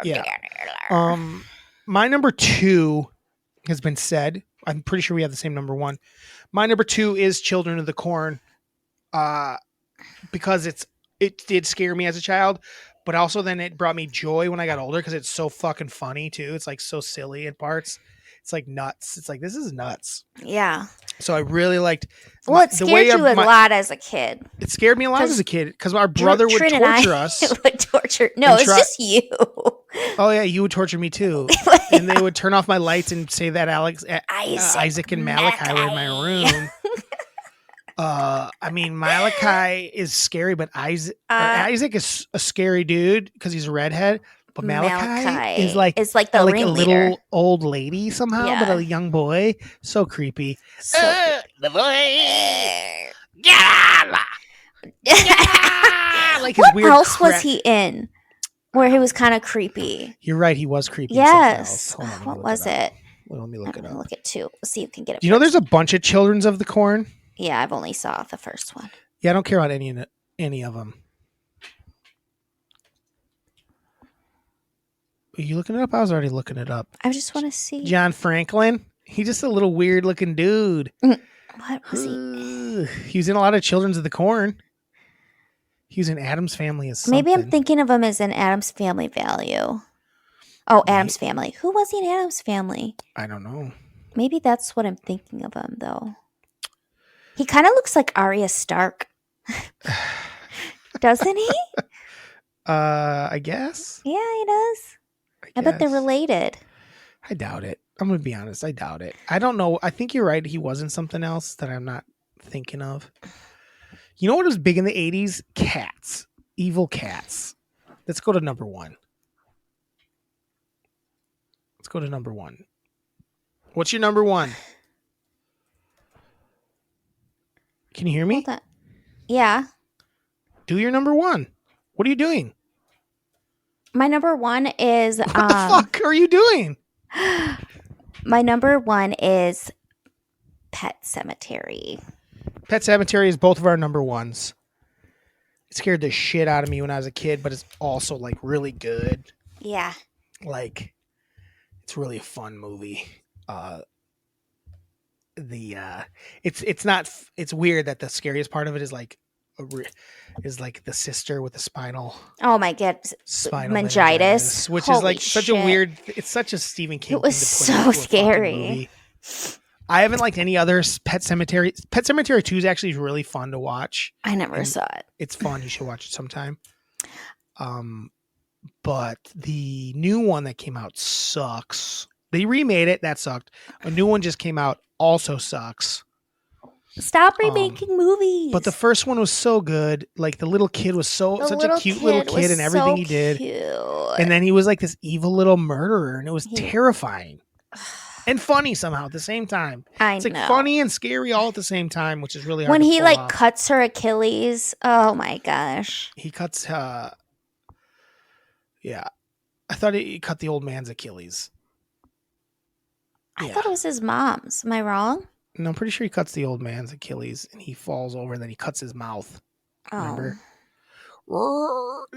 Yeah. My number 2 has been said. I'm pretty sure we have the same number 1. My number 2 is Children of the Corn, because it did scare me as a child, but also then it brought me joy when I got older because it's so fucking funny too. It's like so silly in parts. It's like nuts. It's like, this is nuts. Yeah. So I really liked. Well, it scared you a lot as a kid. It scared me a lot as a kid because our brother would torture us. Would torture. No, it's just you. Oh yeah, you would torture me too. And they would turn off my lights and say that Isaac and Malachi were in my room. I mean, Malachi is scary, but Isaac is a scary dude because he's a redhead. But Malachi is like the a little old lady somehow, but a young boy. So creepy. The boy. Like his what weird else was he in? Where he was kind of creepy. You're right. He was creepy. Yes. What was it? Well, let me look it up. Look at 2. Let's see if you can get it. Do you know there's a bunch of Children's of the Corn? Yeah, I've only saw the first one. Yeah, I don't care about any of them. Are you looking it up? I was already looking it up. I just want to see. John Franklin. He's just a little weird looking dude. What was he? He was in a lot of Children's of the Corn. He was in Addams Family as something. Maybe I'm thinking of him as an Addams Family value. Oh, Addams Family. Who was he in Addams Family? I don't know. Maybe that's what I'm thinking of him, though. He kind of looks like Arya Stark. Doesn't he? I guess. Yeah, he does. I bet they're related. I doubt it. I'm going to be honest. I doubt it. I don't know. I think you're right. He was in something else that I'm not thinking of. You know what was big in the 80s? Cats. Evil cats. Let's go to number 1. What's your number 1? Can you hear me? Hold on. Yeah. Do your number 1. What are you doing? My number 1 is... What the fuck are you doing? My number 1 is Pet Cemetery. Pet Cemetery is both of our number 1s. It scared the shit out of me when I was a kid, but it's also like really good. Yeah. Like, it's really a fun movie. It's weird that the scariest part of it is like the sister with the spinal. Oh my god, meningitis, which Holy is like such shit. a weird. It's such a Stephen King. It was thing to put so into a fucking scary. movie. I haven't liked any other Pet Cemetery. Pet Cemetery 2 is actually really fun to watch. I never saw it. It's fun. You should watch it sometime. But the new one that came out sucks. They remade it. That sucked. A new one just came out. Also sucks. Stop remaking movies. But the first one was so good. Like the little kid was such a cute little kid and everything he did. Cute. And then he was like this evil little murderer, and it was terrifying and funny somehow at the same time. It's like funny and scary all at the same time, which is really hard. When he like off. cuts her Achilles, oh my gosh. He cuts. Yeah, I thought he cut the old man's Achilles. I thought it was his mom's. Am I wrong? No, I'm pretty sure he cuts the old man's Achilles and he falls over and then he cuts his mouth. Remember?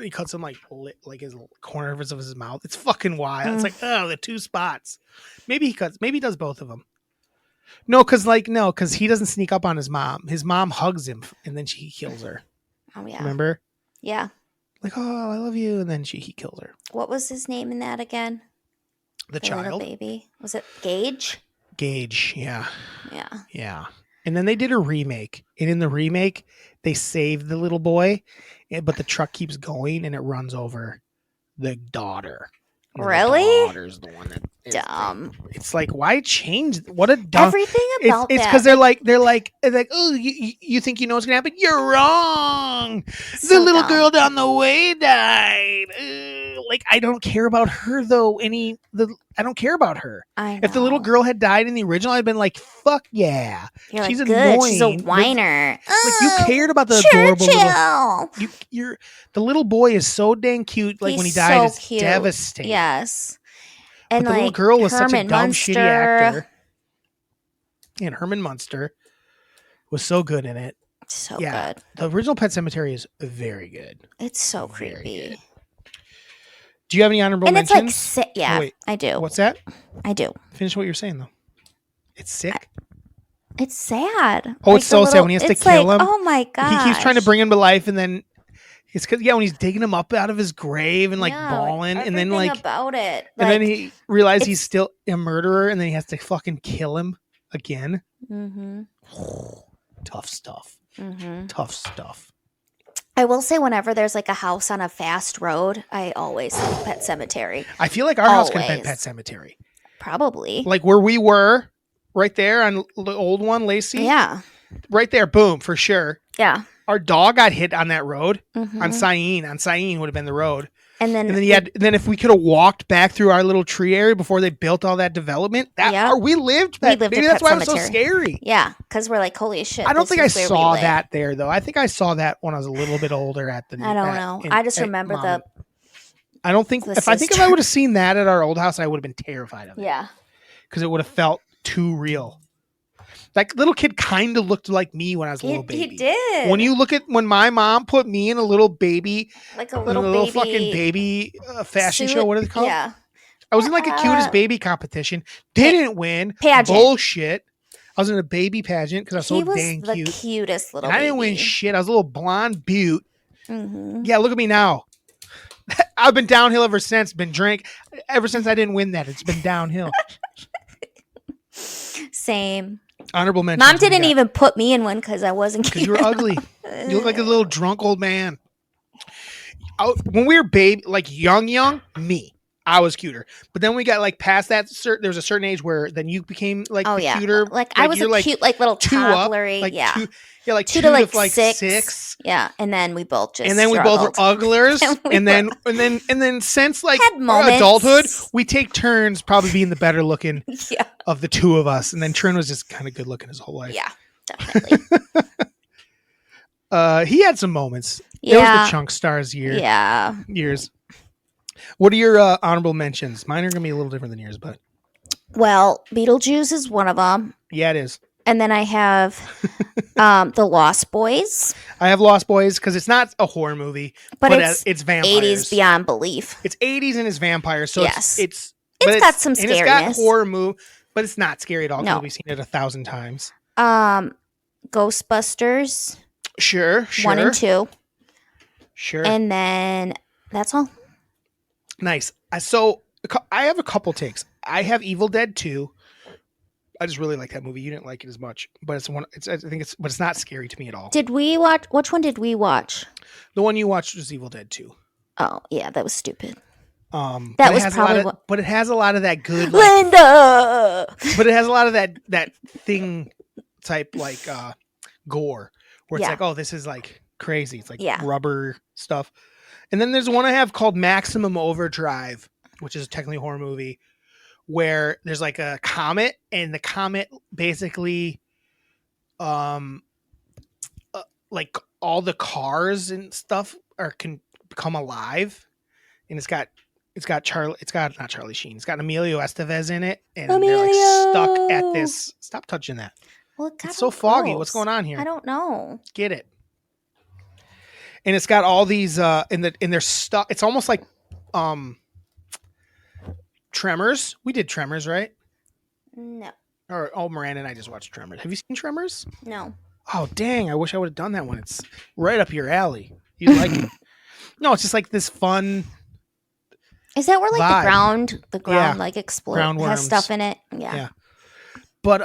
He cuts him like his corners of his mouth. It's fucking wild. It's like, oh, the 2 spots. Maybe he does both of them. No, because he doesn't sneak up on his mom. His mom hugs him and then he kills her. Oh yeah. Remember? Yeah. Like, oh, I love you, and then he kills her. What was his name in that again? The little child baby. Was it Gage? Gage, yeah. Yeah. Yeah. And then they did a remake. And in the remake, they saved the little boy, but the truck keeps going and it runs over the daughter. And Really? The daughter's the one that is Dumb. It's like, why change? What a dumb. Everything about it's that. because they're like, oh, you think you know what's gonna happen? You're wrong. So The little dumb. girl down the way died. Like, I don't care about her though. I don't care about her. I know. If the little girl had died in the original, I'd been like, fuck yeah. You're She's like, good. She's a annoying, but- whiner. Like, you cared about the adorable little. The little boy is so dang cute. Like, when he He's died, so it's cute. devastating. Yes. But And the little like girl was such a Herman dumb, Munster. shitty actor. And Herman Munster was so good in it. So Yeah. good. The original Pet Cemetery is very good. It's so Very creepy. good. Do you have any honorable And mentions? it's like yeah, Oh, wait. I do. What's that? I do. Finish what you're saying, though. It's sick. It's sad. Oh, it's so sad when he has to kill him. Oh my god. He keeps trying to bring him to life, and then it's because when he's digging him up out of his grave and bawling, and then about it. and then he realizes he's it's- still a murderer, and then he has to fucking kill him again. Mm-hmm. Tough stuff. Mm-hmm. Tough stuff. I will say, whenever there's like a house on a fast road, I always think Pet Cemetery. I feel like our house could have been Always. Pet Cemetery. Probably. Like where we were, right there on the old one, Lacey. Yeah. Right there, boom, for sure. Yeah. Our dog got hit on that road Mhm. on Syene. On Syene would have been the road. And then Then if we could have walked back through our little tree area before they built all that development, we lived. We lived Maybe at that's Pet why it was so Cemetery. scary. yeah, because we're like, holy shit. I don't this think I is where we saw live. that there though. I think I saw that when I was a little bit older at the. I don't know. I just remember I don't think the if I sister. would have seen that at our old house, I would have been terrified of it. Yeah. Because it would have felt too real. That little kid kind of looked like me when I was a little baby. He did. When my mom put me in a little baby, like a in little, a little baby fucking baby fashion suit. show. What is it called? Yeah. I was in like a cutest baby competition. Didn't win. Pageant. Bullshit. I was in a baby pageant because I was He so was dang the cute. cutest little And I didn't win baby. shit. I was a little blonde butte. Mm-hmm. Yeah, look at me now. I've been downhill ever since. Ever since I didn't win that. It's been downhill. Same. Honorable mention. Mom didn't even put me in one because I wasn't Because cute. you were ugly. You look like a little drunk old man. When we were young, me, I was cuter. But then we got like past that. There was a certain age where then you became like Oh the yeah, cuter. like I was a cute like little two up, toddlery. like Yeah, like two two to like six. six. Yeah, and then we both just And then we both were struggled. ugglers. And we and then since like Had moments. adulthood, we take turns probably being the better looking Yeah, of the two of us. And then Trin was just kind of good looking his whole life. yeah, definitely. He had some moments. It was Yeah, the Chunk Stars yeah. years. What are your honorable mentions? Mine are gonna be a little different than yours, but Well, Beetlejuice is one of them, yeah, it is. and then I have the Lost Boys, I have Lost Boys because it's not a horror movie, but it's vampires. 80s beyond belief. It's 80s and it's vampires, so Yes. it's It's got some and it's got scariness. horror move, but it's not scary at all. No. We've seen it 1,000 times. Ghostbusters Sure, 1 and 2, sure. and then that's all. Nice. I have a couple takes. I have Evil Dead 2. I just really like that movie. You didn't like it as much, but but it's not scary to me at all. Did we watch? Which one did we watch? The one you watched was Evil Dead 2. Oh yeah, that was stupid. That That was probably but it has a lot of that good, Linda. but it has a lot of that thing type gore where it's Yeah. like, oh, this is like crazy. It's like Yeah. rubber stuff. And then there's one I have called Maximum Overdrive, which is technically a horror movie where there's like a comet and the comet basically, like all the cars and stuff can become alive. And it's got not Charlie Sheen. It's got Emilio Estevez in it, and they're like stuck at this. Stop touching that. Well, it got It's so all foggy. gross. What's going on here? I don't know. Get it. and it's got all these in their stuff. It's almost like Tremors. We did Tremors, right? No. Miranda and I just watched Tremors. Have you seen Tremors? No. Oh dang! I wish I would have done that one. It's right up your alley. You'd like it. No, it's just like this fun. Is that where like vibe. the ground Yeah. like explode Ground has worms. stuff in it? Yeah. Yeah. But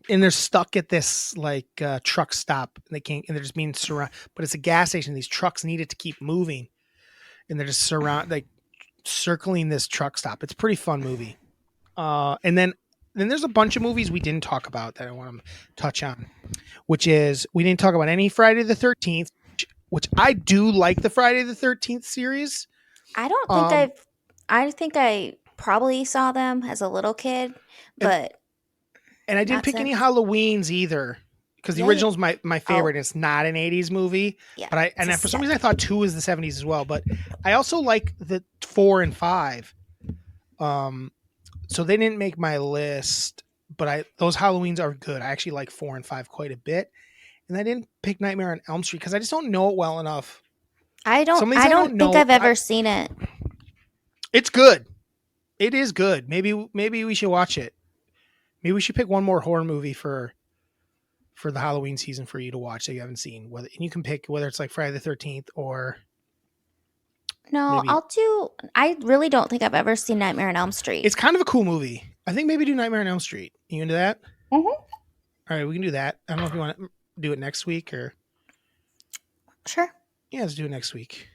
and they're stuck at this like truck stop, and they can't, and they're just being surrounded. But it's a gas station. These trucks need it to keep moving, and they're just like circling this truck stop. It's a pretty fun movie. And then there's a bunch of movies we didn't talk about that I want to touch on, which is we didn't talk about any Friday the 13th, which I do like the Friday the 13th series. I don't think I think I probably saw them as a little kid, but and I didn't pick any Halloweens either, because the original's my favorite. It's not an 80s movie, but for some reason I thought 2 was the 70s as well. But I also like the 4 and 5. So they didn't make my list, but those Halloweens are good. I actually like 4 and 5 quite a bit. And I didn't pick Nightmare on Elm Street because I just don't know it well enough. I don't think I've ever seen it. It's good. It is good. Maybe we should watch it. Maybe we should pick one more horror movie for the Halloween season for you to watch that you haven't seen. And you can pick whether it's like Friday the 13th or. No, I really don't think I've ever seen Nightmare on Elm Street. It's kind of a cool movie. I think maybe do Nightmare on Elm Street. You into that? Mm-hmm. All right, we can do that. I don't know if you want to do it next week or. Sure. Yeah, let's do it next week.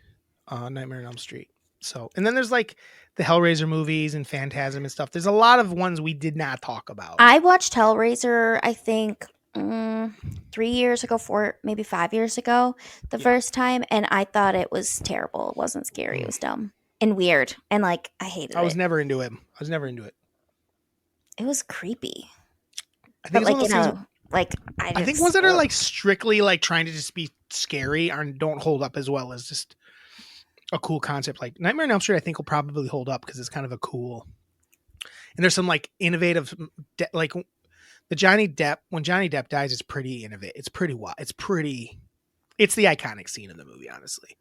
Nightmare on Elm Street. So, and then there's like the Hellraiser movies and Phantasm and stuff. There's a lot of ones we did not talk about. I watched Hellraiser, I think 3 years ago, 4, maybe 5 years ago, the first time, and I thought it was terrible. It wasn't scary. It was dumb and weird, and like I hated it. I was never into it. It was creepy. I think but like I think ones that are like strictly like trying to just be scary don't hold up as well as just a cool concept. Like Nightmare on Elm Street, I think will probably hold up because it's kind of a cool. And there's some like innovative, like when Johnny Depp dies, it's pretty innovative. It's pretty wild. It's the iconic scene in the movie, honestly.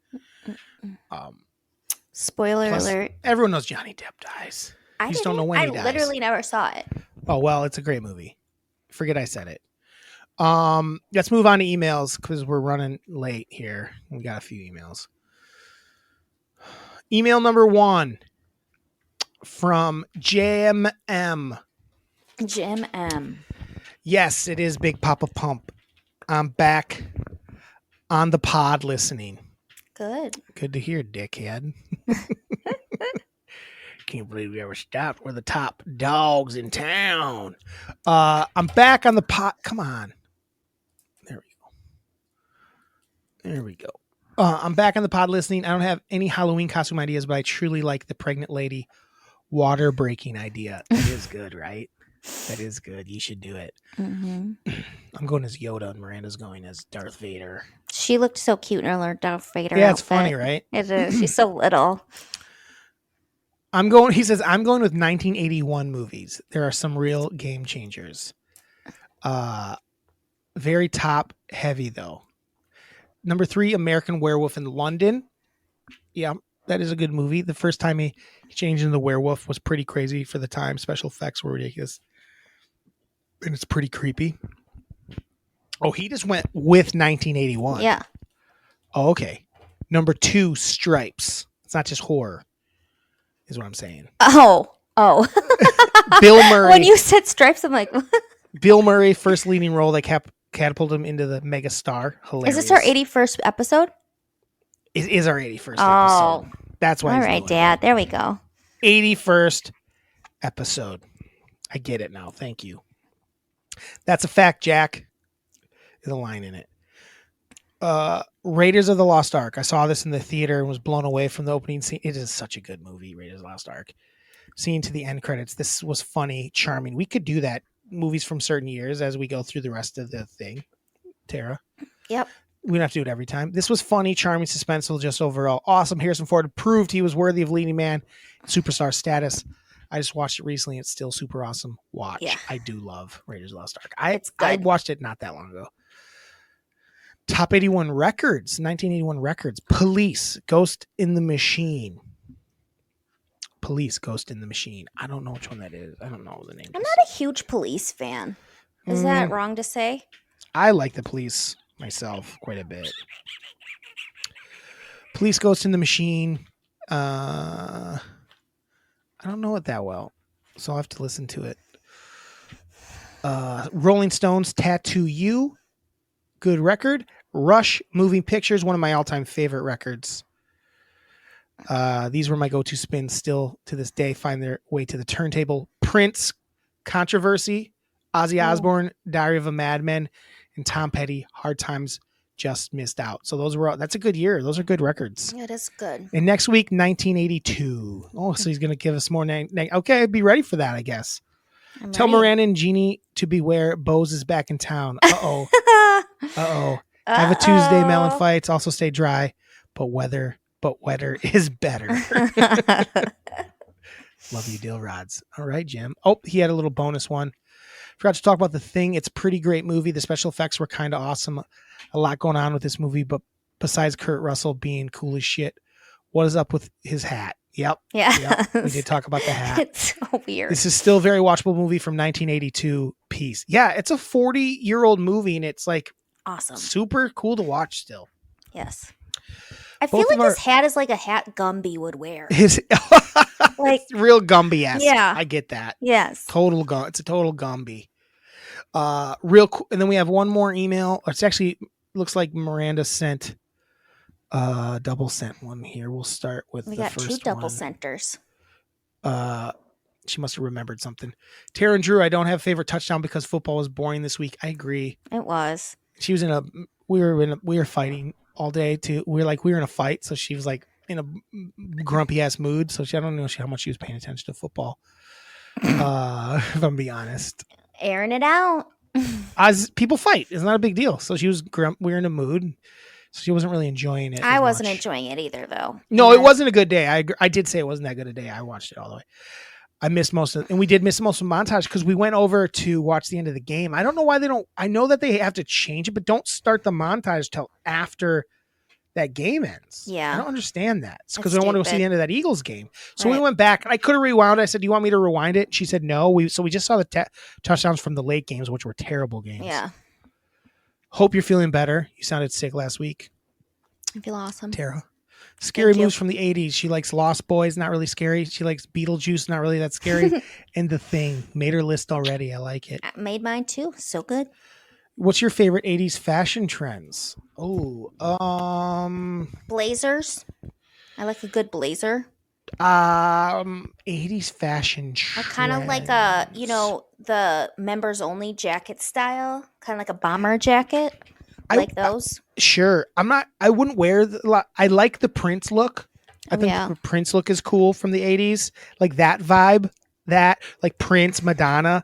Spoiler alert. Everyone knows Johnny Depp dies. You just don't know when he dies. I literally never saw it. Oh, well, it's a great movie. Forget I said it. Let's move on to emails because we're running late here. We got a few emails. Email number 1 from Jim M. Jim M. Yes, it is Big Papa Pump. I'm back on the pod listening. Good to hear, dickhead. Can't believe we ever stopped. We're the top dogs in town. I'm back on the pod. Come on. There we go. I'm back on the pod listening. I don't have any Halloween costume ideas, but I truly like the pregnant lady water breaking idea. That is good, right? That is good. You should do it. Mm-hmm. I'm going as Yoda and Miranda's going as Darth Vader. She looked so cute in her Darth Vader outfit. It's funny, right? It is. She's so little. He says, I'm going with 1981 movies. There are some real game changers. Very top heavy, though. Number 3, American Werewolf in London. Yeah, that is a good movie. The first time he changed into the werewolf was pretty crazy for the time. Special effects were ridiculous. And it's pretty creepy. Oh, he just went with 1981. Yeah. Oh, okay. Number 2, Stripes. It's not just horror, is what I'm saying. Oh. Bill Murray. When you said Stripes, I'm like, Bill Murray, first leading role that catapulted him into the mega star. Hilarious. Is this our 81st episode? It is our 81st episode. That's why. All right, Dad. There we go. 81st episode. I get it now. Thank you. That's a fact, Jack. There's a line in it. Raiders of the Lost Ark. I saw this in the theater and was blown away from the opening scene. It is such a good movie, Raiders of the Lost Ark. Scene to the end credits. This was funny, charming. We could do that. Movies from certain years as we go through the rest of the thing. Tara. Yep. We don't have to do it every time. This was funny, charming, suspenseful, just overall awesome. Harrison Ford proved he was worthy of leading man superstar status. I just watched it recently. It's still super awesome. Watch. Yeah. I do love Raiders of the Lost Ark. I watched it not that long ago. Top 81 records, 1981 records. Police, Ghost in the Machine. Police, Ghost in the Machine. I don't know which one that is. I don't know the name. I'm not a huge Police fan. Is that wrong to say? I like the Police myself quite a bit. Police, Ghost in the Machine. I don't know it that well, so I'll have to listen to it. Rolling Stones, Tattoo You. Good record. Rush, Moving Pictures, one of my all-time favorite records. These were my go-to spins still to this day, find their way to the turntable. Prince, Controversy, Ozzy Osbourne, Diary of a Madman, and Tom Petty, Hard Times Just Missed Out. So that's a good year. Those are good records. It is good. And next week, 1982. Oh, so he's going to give us more. Okay, be ready for that, I guess. Tell Miranda and Jeannie to beware. Bose is back in town. Uh-oh. Uh-oh. Have a Tuesday, Melon Fights. Also stay dry, but weather is better. Love you, Dill Rods. All right, Jim. Oh, he had a little bonus one. Forgot to talk about The Thing. It's a pretty great movie. The special effects were kind of awesome. A lot going on with this movie, but besides Kurt Russell being cool as shit, what is up with his hat? Yep. Yeah. Yep. We did talk about the hat. It's so weird. This is still a very watchable movie from 1982 piece. Yeah, it's a 40-year-old movie, and it's like awesome. Super cool to watch still. Yes. I feel like his hat is like a hat Gumby would wear. Like real Gumby-esque. Yeah. I get that. Yes. It's a total Gumby. Real cool. And then we have one more email. It's actually looks like Miranda sent double sent one here. We'll start with the first one. We got 2 double centers. She must have remembered something. Tara and Drew, I don't have a favorite touchdown because football was boring this week. I agree. It was. She was we were fighting all day too. We were in a fight, so she was like in a grumpy ass mood. So I don't know how much she was paying attention to football. If I'm being honest, airing it out. As people fight, it's not a big deal. So she was we were in a mood, so she wasn't really enjoying it. I wasn't enjoying it either, though. No, it wasn't a good day. I did say it wasn't that good a day. I watched it all the way. I missed most of it, and we did miss most of the montage because we went over to watch the end of the game. I don't know why they don't. I know that they have to change it, but don't start the montage till after that game ends. Yeah. I don't understand that. It's because I want to go see the end of that Eagles game. So we went back, and I could have rewound it. I said, do you want me to rewind it? She said, no. So we just saw the touchdowns from the late games, which were terrible games. Yeah. Hope you're feeling better. You sounded sick last week. I feel awesome. Tara. Scary movies from the 80s. She likes Lost Boys, not really scary. She likes Beetlejuice, not really that scary. And The Thing. Made her list already. I like it. I made mine too. So good. What's your favorite 80s fashion trends? Oh, blazers. I like a good blazer. 80s fashion trends. Kind of like the members only jacket style, kind of like a bomber jacket. Those. Sure. I wouldn't wear I like the Prince look. I think the Prince look is cool from the 80s. Like that vibe, like Prince, Madonna.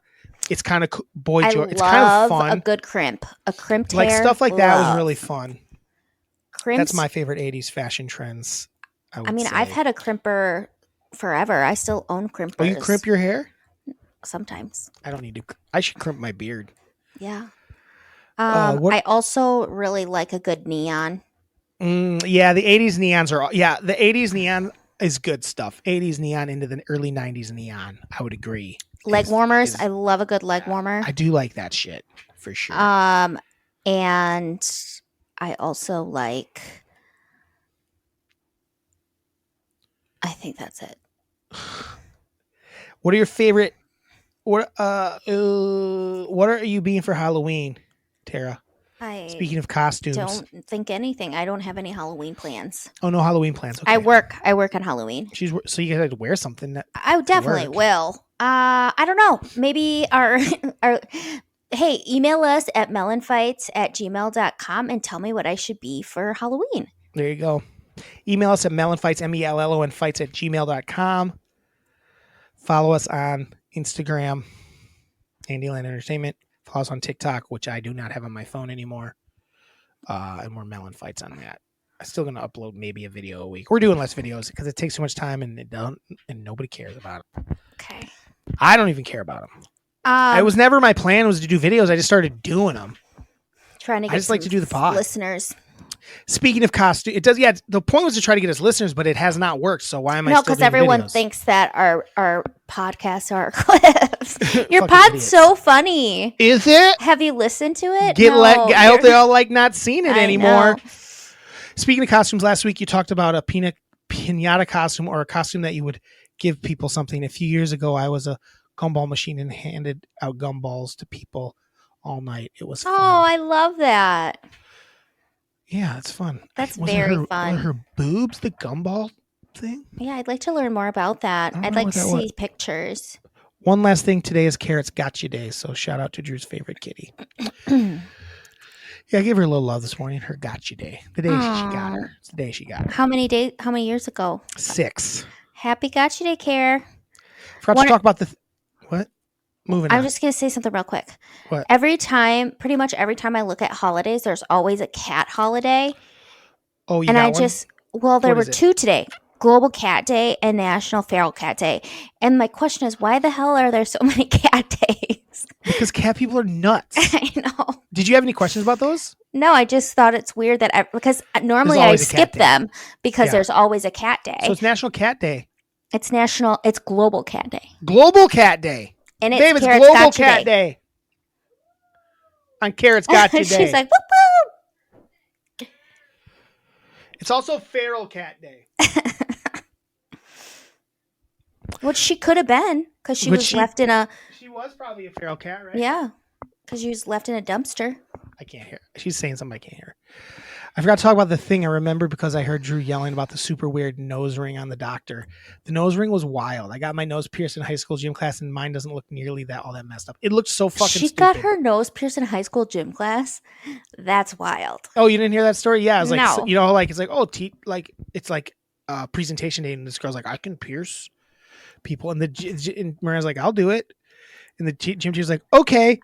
It's kind of boy George. It's kind of fun. A good crimp. A crimped like hair. Stuff like that was really fun. Crimps. That's my favorite 80s fashion trends. I've had a crimper forever. I still own crimpers. Oh, you crimp your hair? Sometimes. I don't need to. I should crimp my beard. Yeah. I also really like a good neon. Yeah, the 80s neons are. Yeah, the 80s neon is good stuff. 80s neon into the early 90s neon. I would agree. Leg warmers. I love a good leg warmer. I do like that shit for sure. And I also like. I think that's it. What are your favorite? What are you being for Halloween, Tara? Speaking of costumes, don't think anything. I don't have any Halloween plans. Oh, no Halloween plans. Okay. I work on Halloween. So you guys had to wear something. I definitely will. I don't know. Maybe our hey, email us at MELLONfights@gmail.com and tell me what I should be for Halloween. There you go. Email us at MELLONfights, MELLONfights@gmail.com. Follow us on Instagram, Andyland Entertainment. Follow us on TikTok, which I do not have on my phone anymore. And we're Melon Fights on that. I'm still going to upload maybe a video a week. We're doing less videos because it takes too much time and nobody cares about them. Okay. I don't even care about them. It was never my plan was to do videos. I just started doing them. Trying to get I just like to do the pod. listeners. Speaking of costume, it does. Yeah, the point was to try to get us listeners, but it has not worked. So why am I? No, because everyone thinks that our podcasts are clips. Your pod's idiots. so funny. Is it? Have you listened to it? I hope they all like not seeing it I anymore. know. Speaking of costumes, last week you talked about a pinata costume or a costume that you would give people something. A few years ago, I was a gumball machine and handed out gumballs to people all night. It was fun. Oh, I love that. Yeah, it's fun. That's Wasn't very her, fun. Were her boobs the gumball thing? Yeah, I'd like to learn more about that. I don't I'd know like to what that see was. pictures. One last thing. Today is Carrot's Gotcha Day, so shout out to Drew's favorite kitty. Yeah, I gave her a little love this morning. Her Gotcha Day. The day she got her. It's the day she got her. How many years ago? 6. Happy Gotcha Day, Care. Forgot to talk about the... What? Moving on. I'm just going to say something real quick. What? Pretty much every time I look at holidays, there's always a cat holiday. Oh, you and got one? There What were is it? 2 today. Global Cat Day and National Feral Cat Day. And my question is, why the hell are there so many cat days? Because cat people are nuts. I know. Did you have any questions about those? No, I just thought it's weird that because normally There's I always a cat skip day. them because Yeah. there's always a cat day. So it's National Cat Day. It's Global Cat Day. Global Cat Day. And it's David's Carrot's Global Gotcha Cat Day. On Carrot's Gotcha Day. She's like, whoop whoop. It's also Feral Cat Day. Which she could have been because she Which was she- left in a, She was probably a feral cat, right? yeah, because she was left in a dumpster. I can't hear. She's saying something I can't hear. I forgot to talk about the thing I remember because I heard Drew yelling about the super weird nose ring on the doctor. The nose ring was wild. I got my nose pierced in high school gym class and mine doesn't look nearly all that messed up. It looked so fucking She stupid. got her nose pierced in high school gym class. That's wild. Oh, you didn't hear that story? Yeah, it was like, No. you know, like, it's like, oh, it's like presentation day and this girl's like, I can pierce people. And and Maria's like, I'll do it. And the gym teacher's like, okay.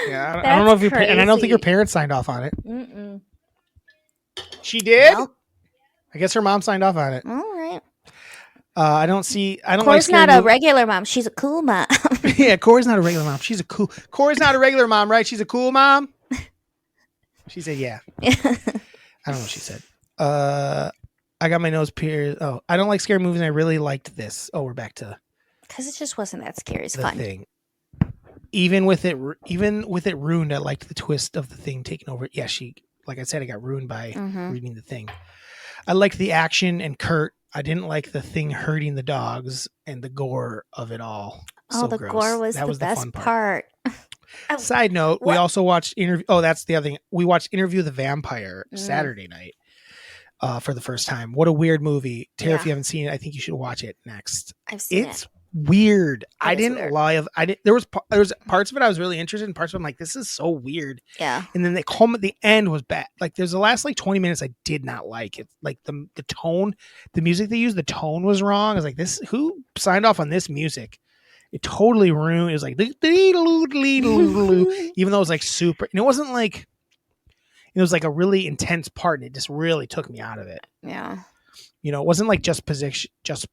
Yeah, I don't know if and I don't think her parents signed off on it. Mm-mm. She did? Well, I guess her mom signed off on it. all right. I don't like Cora's scary not a movies. regular mom. She's a cool mom. Yeah, Corey's not a regular mom. Corey's not a regular mom, right? She's a cool mom. She said, yeah. I don't know what she said. I got my nose pierced. Oh, I don't like scary movies and I really liked this. Oh, we're back to Because it just wasn't that scary. It's the fun. thing. Even with it ruined, I liked the twist of the thing taking over. Yeah, like I said, I got ruined by Mhm. reading the thing. I liked the action and Kurt. I didn't like the thing hurting the dogs and the gore of it all. Oh, So the gross. gore was That the best fun part. Oh, Side note, we What? also watched interview. Oh, that's the other thing. We watched Interview the Vampire Saturday night for the first time. What a weird movie. Tara, if Yeah. you haven't seen it, I think you should watch it next. I've seen It's it. weird. I is didn't weird. lie. There was parts of it I was really interested in. Parts of it I'm like, this is so weird. Yeah. And then the end was bad. Like there's the last like 20 minutes I did not like it. Like the tone, the music they used, the tone was wrong. I was like, who signed off on this music? It totally ruined. It was like even though it was like super, and it wasn't like, it was like a really intense part, and it just really took me out of it. Yeah. You know, it wasn't like just position, just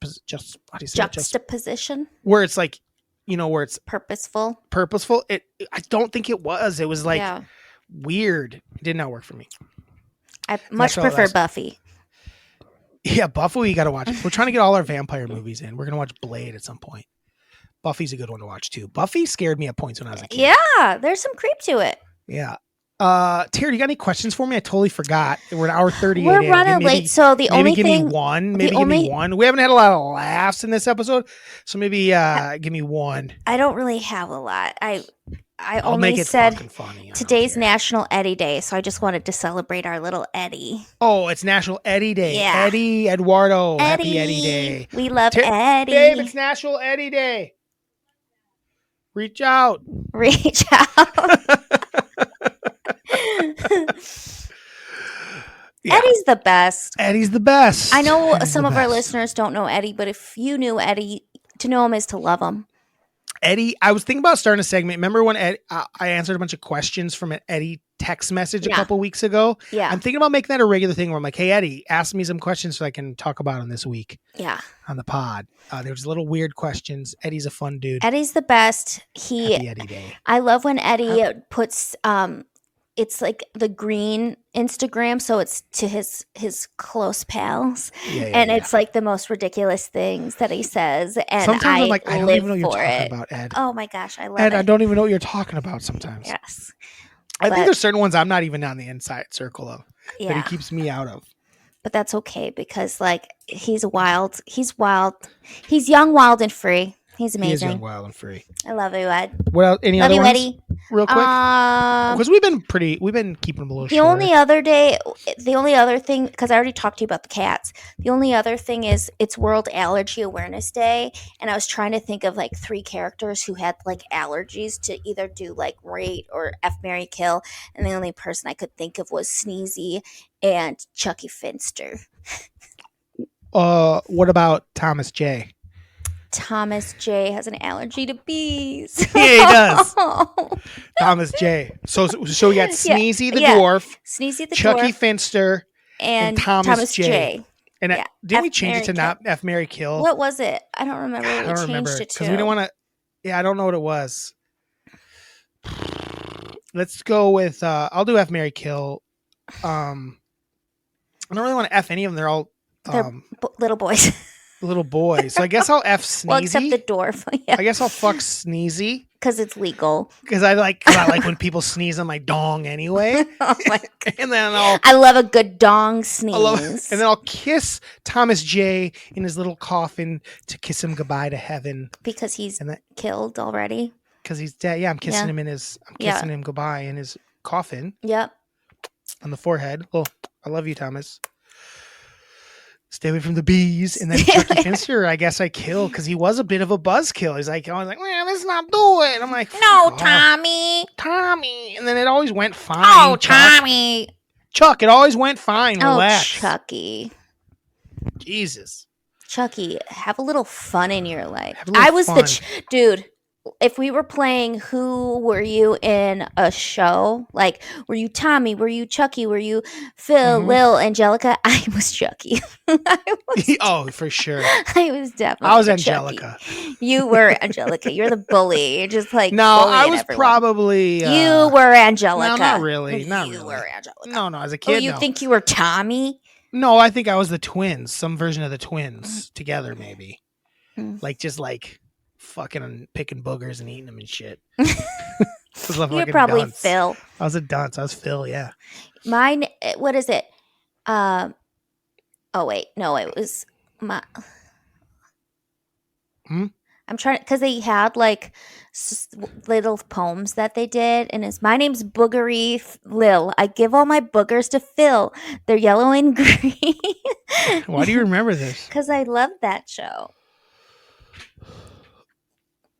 how do you say it? Just Juxtaposition. where it's like, you know, where it's Purposeful. purposeful. I don't think it was. It was like yeah. weird. It did not work for me. I much all prefer that's- Buffy. Yeah, Buffy, you got to watch. We're trying to get all our vampire movies in. We're gonna watch Blade at some point. Buffy's a good one to watch too. Buffy scared me at points when I was a kid. Yeah. There's some creep to it. Yeah. Terry, you got any questions for me? I totally forgot. We're an hour 38 We're in. running Maybe- late, so the only give thing me one. Maybe the give me only- one. We haven't had a lot of laughs in this episode, so maybe give me one. I don't really have a lot. I I'll only make it said fucking funny. I don't today's care. National Eddie Day, so I just wanted to celebrate our little Eddie. Oh, it's National Eddie Day. Yeah. Eddie Eduardo. Happy Eddie Day. We love Ter- Eddie. Babe, it's National Eddie Day. Reach out. Reach out. Yeah. Eddie's the best. Eddie's the best. I know Eddie's some the of our best. listeners don't know Eddie, but if you knew Eddie, to know him is to love him. Eddie, I was thinking about starting a segment. Remember when I answered a bunch of questions from an Eddie text message a Yeah. couple weeks ago. Yeah. I'm thinking about making that a regular thing where I'm like, hey, Eddie, ask me some questions so I can talk about them this week Yeah. on the pod. There's little weird questions. Eddie's a fun dude. Eddie's the best. Happy Eddie Day. I love when Eddie puts it's like the green Instagram, so it's to his close pals, and it's like the most ridiculous things that he says. And sometimes I'm like, I don't even know what you're talking it. about, Ed. Oh my gosh, I love Ed, it. I don't even know what you're talking about sometimes. Yes, I think there's certain ones I'm not even on the inside circle of that yeah, he keeps me out of. but that's okay because like he's wild. He's wild. He's young, wild, and free. He's He is young, amazing. wild, and free. I love you, Ed. What else? Any Love other you, ones? Eddie. Real quick, because we've been keeping them a little The short. only other thing, because I already talked to you about the cats. The only other thing is it's World Allergy Awareness Day, and I was trying to think of like 3 characters who had like allergies to either do like rate or F Marry Kill, and the only person I could think of was Sneezy and Chucky Finster. What about Thomas J? Thomas J has an allergy to bees. Yeah, he does. Thomas J. So we got Sneezy the dwarf, Sneezy the Chucky dwarf, Finster, and Thomas J. And Yeah. didn't we F, change Marry, it to not F Marry Kill? What was it? I don't remember what we changed it to. Because we don't want to. Yeah, I don't know what it was. Let's go with. I'll do F Marry Kill. I don't really want to F any of them. They're all little boys. little boys. So I guess I'll F Sneezy. Well, except the dwarf. Yeah. I guess I'll fuck Sneezy. Because it's legal. Because I like when people sneeze on my dong anyway. Oh my God. And then I love a good dong sneeze. And then I'll kiss Thomas J in his little coffin to kiss him goodbye to heaven. Because he's killed already. Because he's dead. Yeah, I'm kissing him him goodbye in his coffin. Yep. On the forehead. Oh, I love you, Thomas. Stay away from the bees. And then Chucky Finster, I guess I kill because he was a bit of a buzzkill. He's like, man, let's not do it. I'm like, no, Tommy. Tommy. And then it always went fine. Oh, Tommy. Chuck, it always went fine. Relax. Chucky. Jesus. Chucky, have a little fun in your life. I was fun. Dude. If we were playing who were you in a show, like were you Tommy, were you Chucky, were you Phil, Lil, Angelica? I was Chucky. Oh, for sure. I was definitely I was Angelica. Chucky. You were Angelica. You're the bully. You're just like no, I was everyone. Probably you were Angelica. No, not really. Not you really. were Angelica. No, as a kid. Oh, you think you were Tommy? No, I think I was the twins. Some version of the twins together, maybe. Just fucking picking boogers and eating them and shit. You're probably dunce. Phil. I was a dunce. I was Phil, yeah. Mine, what is it? Oh, wait. No, it was my... I'm trying, because they had like little poems that they did, and it's my name's Boogery Lil. I give all my boogers to Phil. They're yellow and green. Why do you remember this? Because I love that show.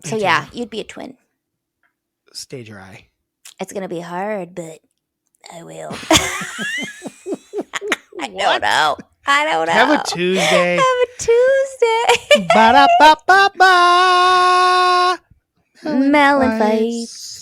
So yeah, you'd be a twin. Stage your eye. It's gonna be hard, but I will. I don't know. Have a Tuesday. Have a Tuesday. Ba-da-ba-ba-ba. Melon fights.